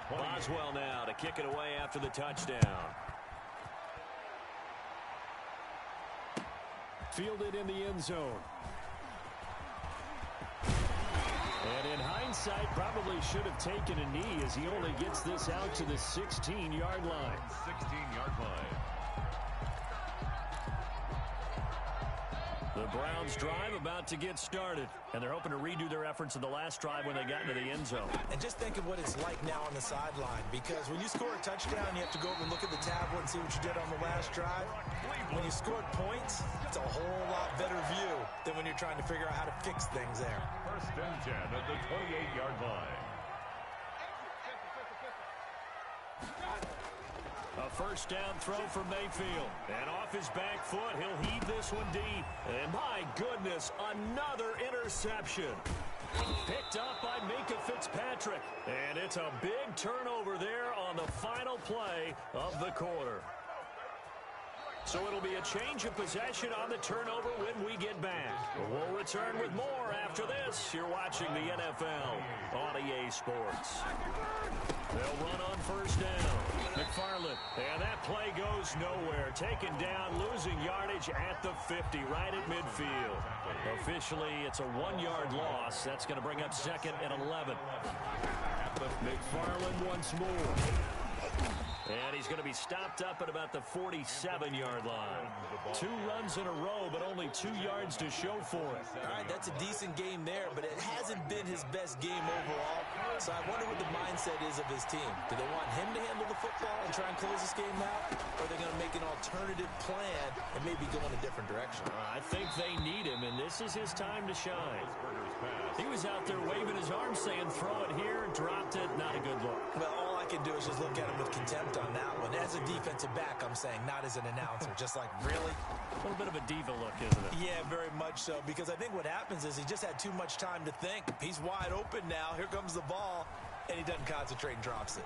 Boswell now to kick it away after the touchdown. Fielded in the end zone. And in hindsight, probably should have taken a knee as he only gets this out to the 16-yard line. 16-yard line. The Browns drive about to get started, and they're hoping to redo their efforts in the last drive when they got into the end zone. And just think of what it's like now on the sideline, because when you score a touchdown, you have to go over and look at the tablet and see what you did on the last drive. When you scored points, it's a whole lot better view than when you're trying to figure out how to fix things there. 1st and 10 at the 28-yard line. A first down throw for Mayfield. And off his back foot, he'll heave this one deep. And my goodness, another interception. Picked up by Minka Fitzpatrick. And it's a big turnover there on the final play of the quarter. So it'll be a change of possession on the turnover when we get back. We'll return with more after this. You're watching the NFL on EA Sports. They'll run on first down. McFarland, and that play goes nowhere. Taken down, losing yardage at the 50, right at midfield. Officially, it's a 1-yard loss. That's going to bring up 2nd and 11. McFarland once more. And he's going to be stopped up at about the 47-yard line. 2 runs in a row, but only 2 yards to show for it. All right, that's a decent game there, but it hasn't been his best game overall. So I wonder what the mindset is of his team. Do they want him to handle the football and try and close this game out? Or are they going to make an alternative plan and maybe go in a different direction? I think they need him, and this is his time to shine. He was out there waving his arms saying, throw it here, dropped it, not a good look. Well, all I can do is just look at him with contempt on that one. As a defensive back, I'm saying, not as an announcer. Just like, really? A little bit of a diva look, isn't it? Yeah, very much so. Because I think what happens is he just had too much time to think. He's wide open now. Here comes the ball. And he doesn't concentrate and drops it.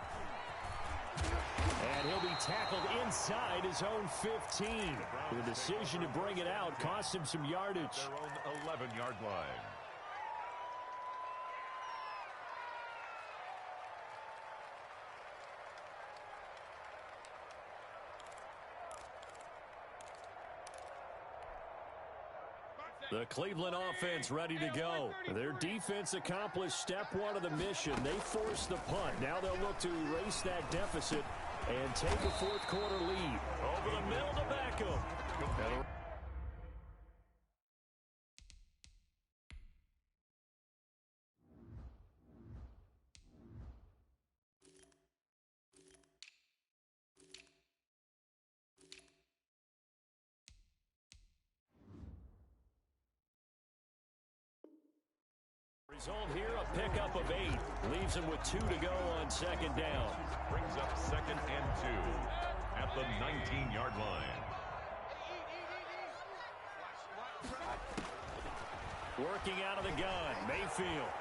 And he'll be tackled inside his own 15. The decision to bring it out cost him some yardage. Their own 11-yard line. The Cleveland offense ready to go. Their defense accomplished step one of the mission. They forced the punt. Now they'll look to erase that deficit and take a fourth quarter lead. Over the middle to Beckham. Result here, a pickup of 8. Leaves him with 2 to go on second down. Brings up 2nd and 2 at the 19-yard line. Working out of the gun, Mayfield.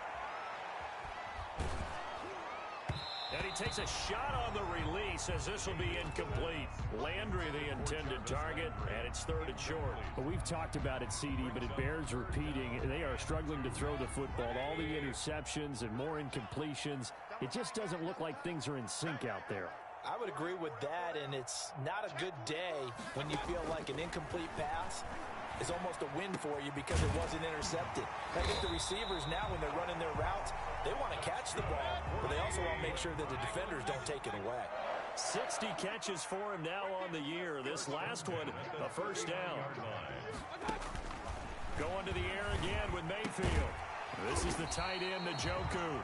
And he takes a shot on the release as this will be incomplete. Landry the intended target, and it's 3rd and short. Well, we've talked about it, CD, but it bears repeating. They are struggling to throw the football. All the interceptions and more incompletions. It just doesn't look like things are in sync out there. I would agree with that, and it's not a good day when you feel like an incomplete pass is almost a win for you because it wasn't intercepted. I think the receivers now, when they're running their routes, they want to catch the ball, but they also want to make sure that the defenders don't take it away. 60 catches for him now on the year. This last one, a first down. Going to the air again with Mayfield. This is the tight end, Njoku.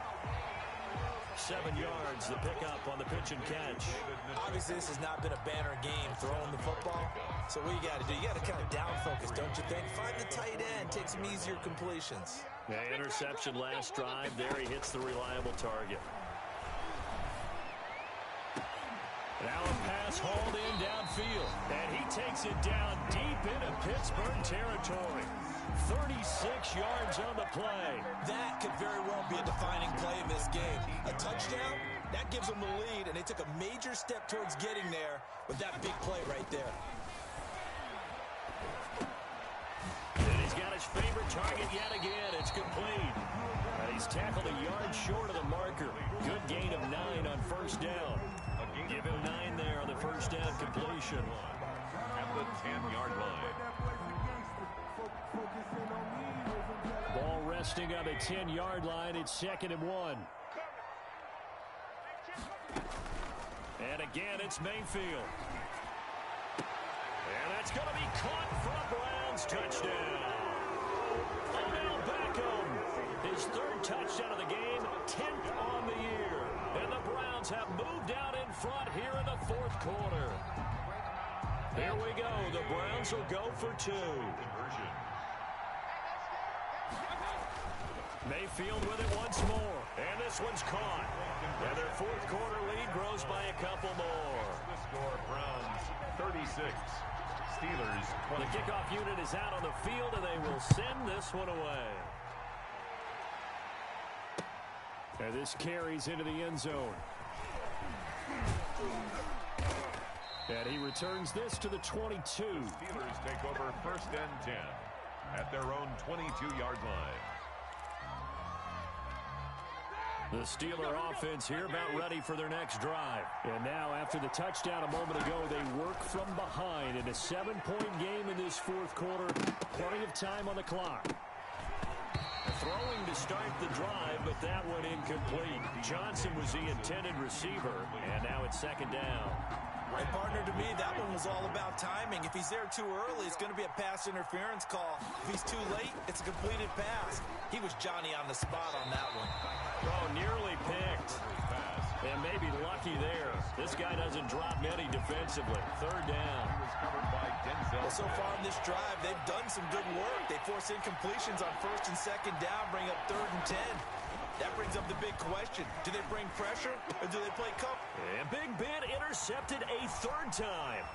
7 yards, the pickup on the pitch and catch. Obviously, this has not been a banner game throwing the football. So what you got to do, you got to kind of down focus, don't you think? Find the tight end, take some easier completions. Yeah, interception last drive. There he hits the reliable target. Now a pass hauled in downfield. And he takes it down deep into Pittsburgh territory. 36 yards on the play. That could very well be a defining play in this game. A touchdown, that gives them the lead, and they took a major step towards getting there with that big play right there. And he's got his favorite target yet again. It's complete. And he's tackled a yard short of the marker. Good gain of 9 on first down. Give him 9 there on the first down completion. At the 10-yard line. Ball resting on the 10-yard line. It's 2nd and 1. And again, it's Mayfield. And that's going to be caught for a Browns touchdown. Odell Beckham, his 3rd touchdown of the game, 10th on the year. And the Browns have moved out in front here in the 4th quarter. Here we go. The Browns will go for 2. Mayfield with it once more. And this one's caught. And their 4th quarter lead grows by a couple more. The score, Browns 36. Steelers 20. The kickoff unit is out on the field, and they will send this one away. And this carries into the end zone. And he returns this to the 22. Steelers take over 1st and 10 at their own 22-yard line. The Steeler offense here about ready for their next drive. And now, after the touchdown a moment ago, they work from behind in a 7-point game in this 4th quarter. Plenty of time on the clock. Throwing to start the drive, but that one incomplete. Johnson was the intended receiver, and now it's 2nd down. And partner, to me, that one was all about timing. If he's there too early, it's going to be a pass interference call. If he's too late, it's a completed pass. He was Johnny on the spot on that one. Oh, nearly picked. And maybe lucky there. This guy doesn't drop many defensively. 3rd down. He was covered by Denzel. Well, so far in this drive, they've done some good work. They force incompletions on 1st and 2nd down, bring up 3rd and 10. That brings up the big question. Do they bring pressure or do they play cover? And Big Ben intercepted a 3rd time.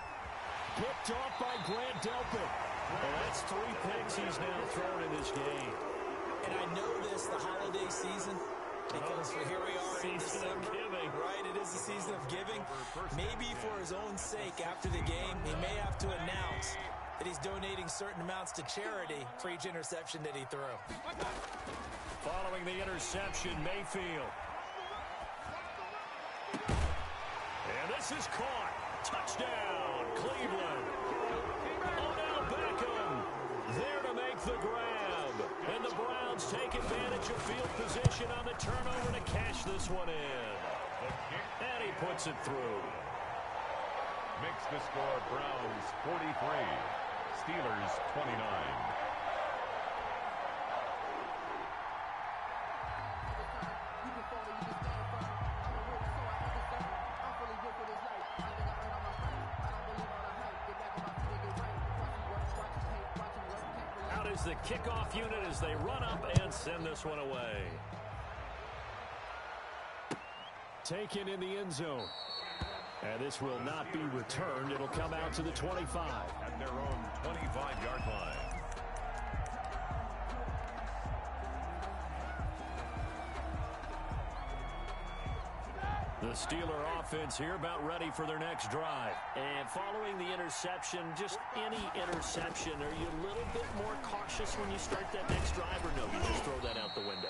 Picked off by Grant Delpit. Well, that's 3 picks he's now thrown in this game. And I know this, the holiday season, because here we are in December. Right, it is the season of giving. Maybe for his own sake, after the game, he may have to announce that he's donating certain amounts to charity for each interception that he threw. Following the interception, Mayfield. And this is caught. Touchdown, Cleveland. Odell Beckham there to make the grab. of field position on the turnover to cash this one in. And he puts it through. Makes the score Browns 43, Steelers 29. Out is the kickoff unit as they run up and send this one away. Taken in the end zone. And this will not be returned. It'll come out to the 25. At their own 25-yard line. The Steeler offense here about ready for their next drive. And following the interception, just any interception, are you a little bit more cautious when you start that next drive, or no, you just throw that out the window?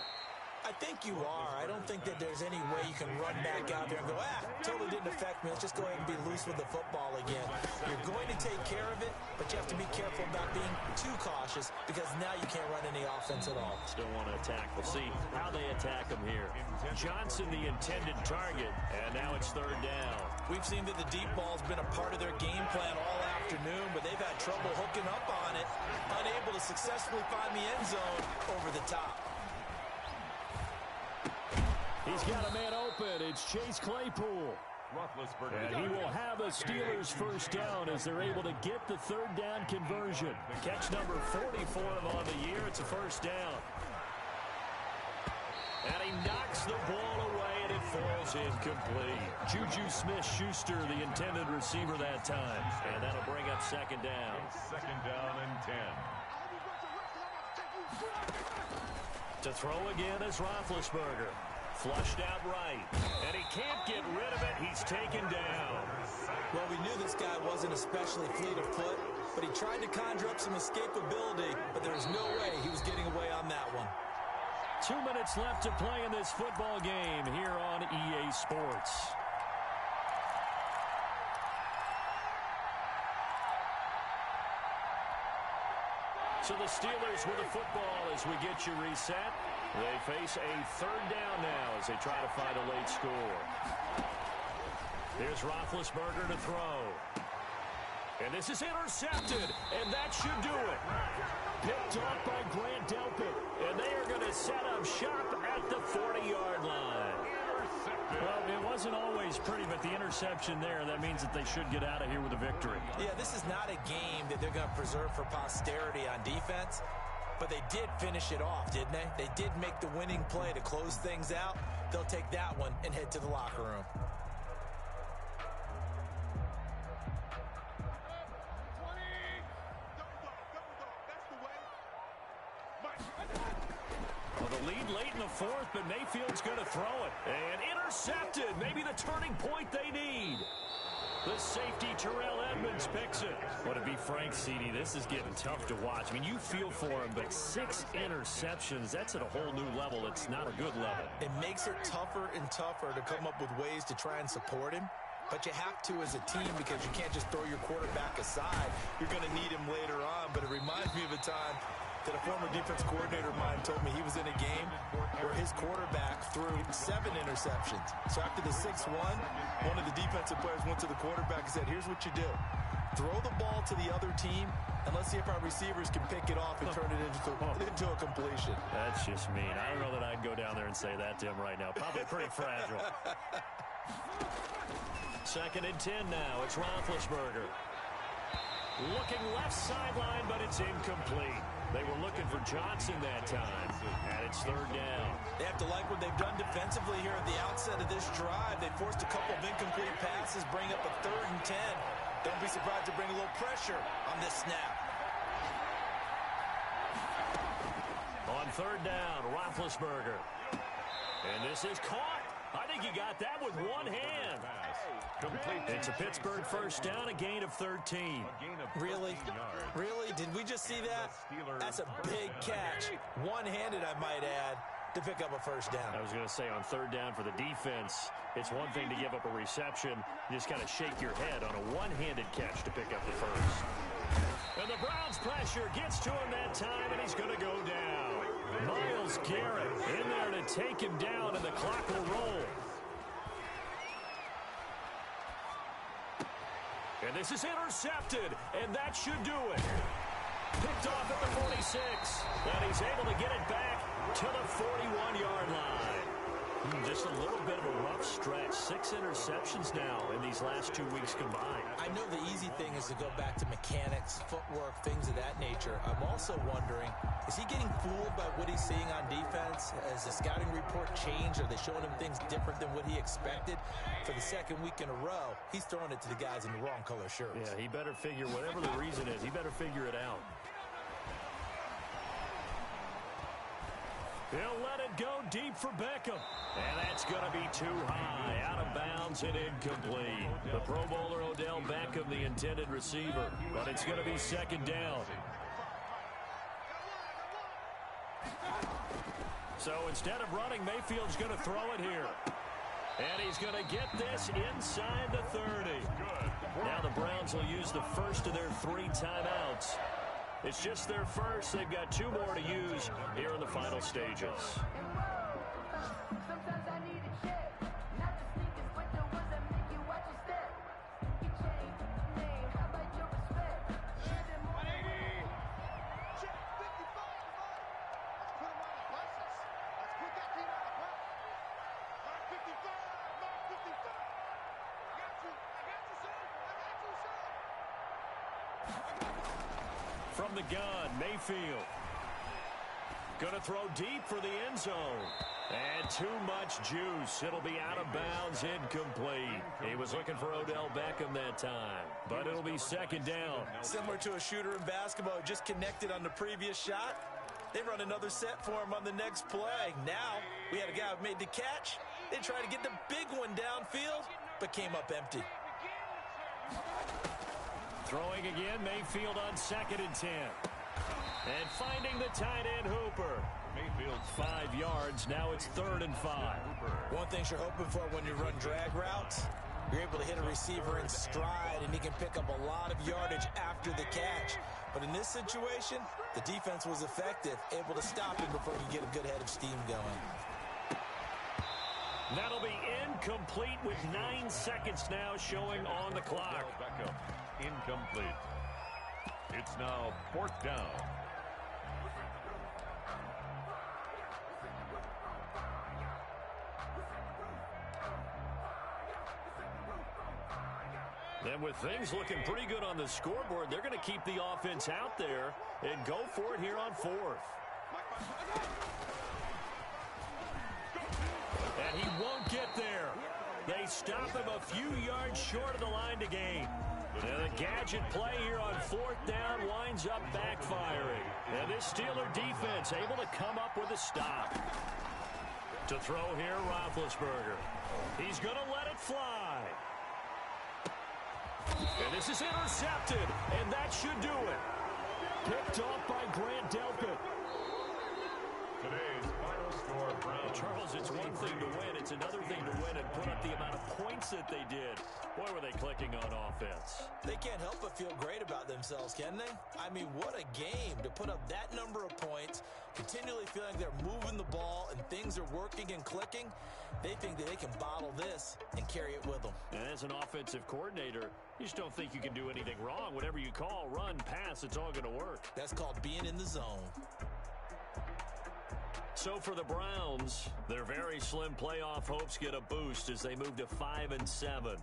I think you are. I don't think that there's any way you can run back out there and go, totally didn't affect me. Let's just go ahead and be loose with the football again. You're going to take care of it, but you have to be careful about being too cautious because now you can't run any offense at all. Still want to attack. We'll see how they attack him here. Johnson, the intended target, and now it's third down. We've seen that the deep ball's been a part of their game plan all afternoon, but they've had trouble hooking up on it, unable to successfully find the end zone over the top. He's got a man open. It's Chase Claypool. And he will have a Steelers first down as they're able to get the third down conversion. Catch number 44 on the year. It's a first down. And he knocks the ball away, and it falls incomplete. Juju Smith-Schuster, the intended receiver that time. And that'll bring up second down. Second down and 10. To throw again is Roethlisberger. Flushed out right. And he can't get rid of it. He's taken down. Well, we knew this guy wasn't especially fleet of foot, but he tried to conjure up some escapability, but there was no way he was getting away on that one. 2 minutes left to play in this football game here on EA Sports. So the Steelers with the football as we get you reset. They face a third down now as they try to find a late score. Here's Roethlisberger to throw. And this is intercepted, and that should do it. Picked off by Grant Delpit, and they are going to set up shop at the 40-yard line. Well, it wasn't always pretty, but the interception there, that means that they should get out of here with a victory. Yeah, this is not a game that they're going to preserve for posterity on defense, but they did finish it off, didn't they? They did make the winning play to close things out. They'll take that one and head to the locker room. Well, the lead late in the fourth, but Mayfield's going to throw it. And intercepted. Maybe the turning point they need. The safety, Terrell Edmonds, picks it. Well, to be frank, CD, this is getting tough to watch. I mean, you feel for him, but 6 interceptions, that's at a whole new level. It's not a good level. It makes it tougher and tougher to come up with ways to try and support him. But you have to as a team because you can't just throw your quarterback aside. You're going to need him later on. But it reminds me of a time that a former defense coordinator of mine told me he was in a game where his quarterback threw 7 interceptions. So after the 6-1, one of the defensive players went to the quarterback and said, here's what you do. Throw the ball to the other team, and let's see if our receivers can pick it off and turn it into a completion. That's just mean. I don't know that I'd go down there and say that to him right now. Probably pretty fragile. Second and 10 now. It's Roethlisberger. Looking left sideline, but it's incomplete. They were looking for Johnson that time, and it's third down. They have to like what they've done defensively here at the outset of this drive. They forced a couple of incomplete passes, bring up a 3rd and 10. Don't be surprised to bring a little pressure on this snap. On third down, Roethlisberger. And this is caught. I think he got that with one hand. It's a Pittsburgh first down, a gain of 13. Really? Really? Did we just see that? That's a big catch. One-handed, I might add, to pick up a first down. I was going to say on third down for the defense, it's one thing to give up a reception. You just got to shake your head on a one-handed catch to pick up the first. And the Browns pressure gets to him that time, and he's going to go down. Miles Myles Garrett in there to take him down, and the clock will roll. And this is intercepted, and that should do it. Picked off at the 46, and he's able to get it back to the 41-yard line. Just a little bit of a rough stretch. 6 interceptions now in these last 2 weeks combined. I know the easy thing is to go back to mechanics, footwork, things of that nature. I'm also wondering, is he getting fooled by what he's seeing on defense? Has the scouting report changed? Are they showing him things different than what he expected? For the second week in a row, he's throwing it to the guys in the wrong color shirts. Yeah, he better figure, whatever the reason is, he better figure it out. He'll let it go deep for Beckham. And that's going to be too high. Out of bounds and incomplete. The Pro Bowler Odell Beckham, the intended receiver. But it's going to be second down. So instead of running, Mayfield's going to throw it here. And he's going to get this inside the 30. Now the Browns will use the first of their 3 timeouts. It's just their first. They've got 2 more to use here in the final stages. From the gun, Mayfield. Going to throw deep for the end zone. And too much juice. It'll be out of bounds, incomplete. He was looking for Odell Beckham that time. But it'll be second down. Similar to a shooter in basketball who just connected on the previous shot. They run another set for him on the next play. Now, we had a guy who made the catch. They tried to get the big one downfield, but came up empty. Throwing again, Mayfield on 2nd and 10. And finding the tight end Hooper. Mayfield's 5 yards. Now it's 3rd and 5. One thing you're hoping for when you run drag routes, you're able to hit a receiver in stride, and he can pick up a lot of yardage after the catch. But in this situation, the defense was effective, able to stop him before he could get a good head of steam going. That'll be incomplete with 9 seconds now showing on the clock. Beckham, incomplete. It's now 4th down. And with things looking pretty good on the scoreboard, they're going to keep the offense out there and go for it here on 4th. And he won't get there. They stop him a few yards short of the line to gain. And the gadget play here on 4th down winds up backfiring. And this Steeler defense able to come up with a stop. To throw here, Roethlisberger. He's going to let it fly. And this is intercepted, and that should do it. Picked off by Grant Delpit. Today's final score, Browns. Charles, it's one thing to win. It's another thing to win and put up the amount of points that they did. Boy, were they clicking on offense. They can't help but feel great about themselves, can they? I mean, what a game to put up that number of points, continually feeling they're moving the ball and things are working and clicking. They think that they can bottle this and carry it with them. And as an offensive coordinator, you just don't think you can do anything wrong. Whatever you call, run, pass, it's all going to work. That's called being in the zone. So for the Browns, their very slim playoff hopes get a boost as they move to 5-7.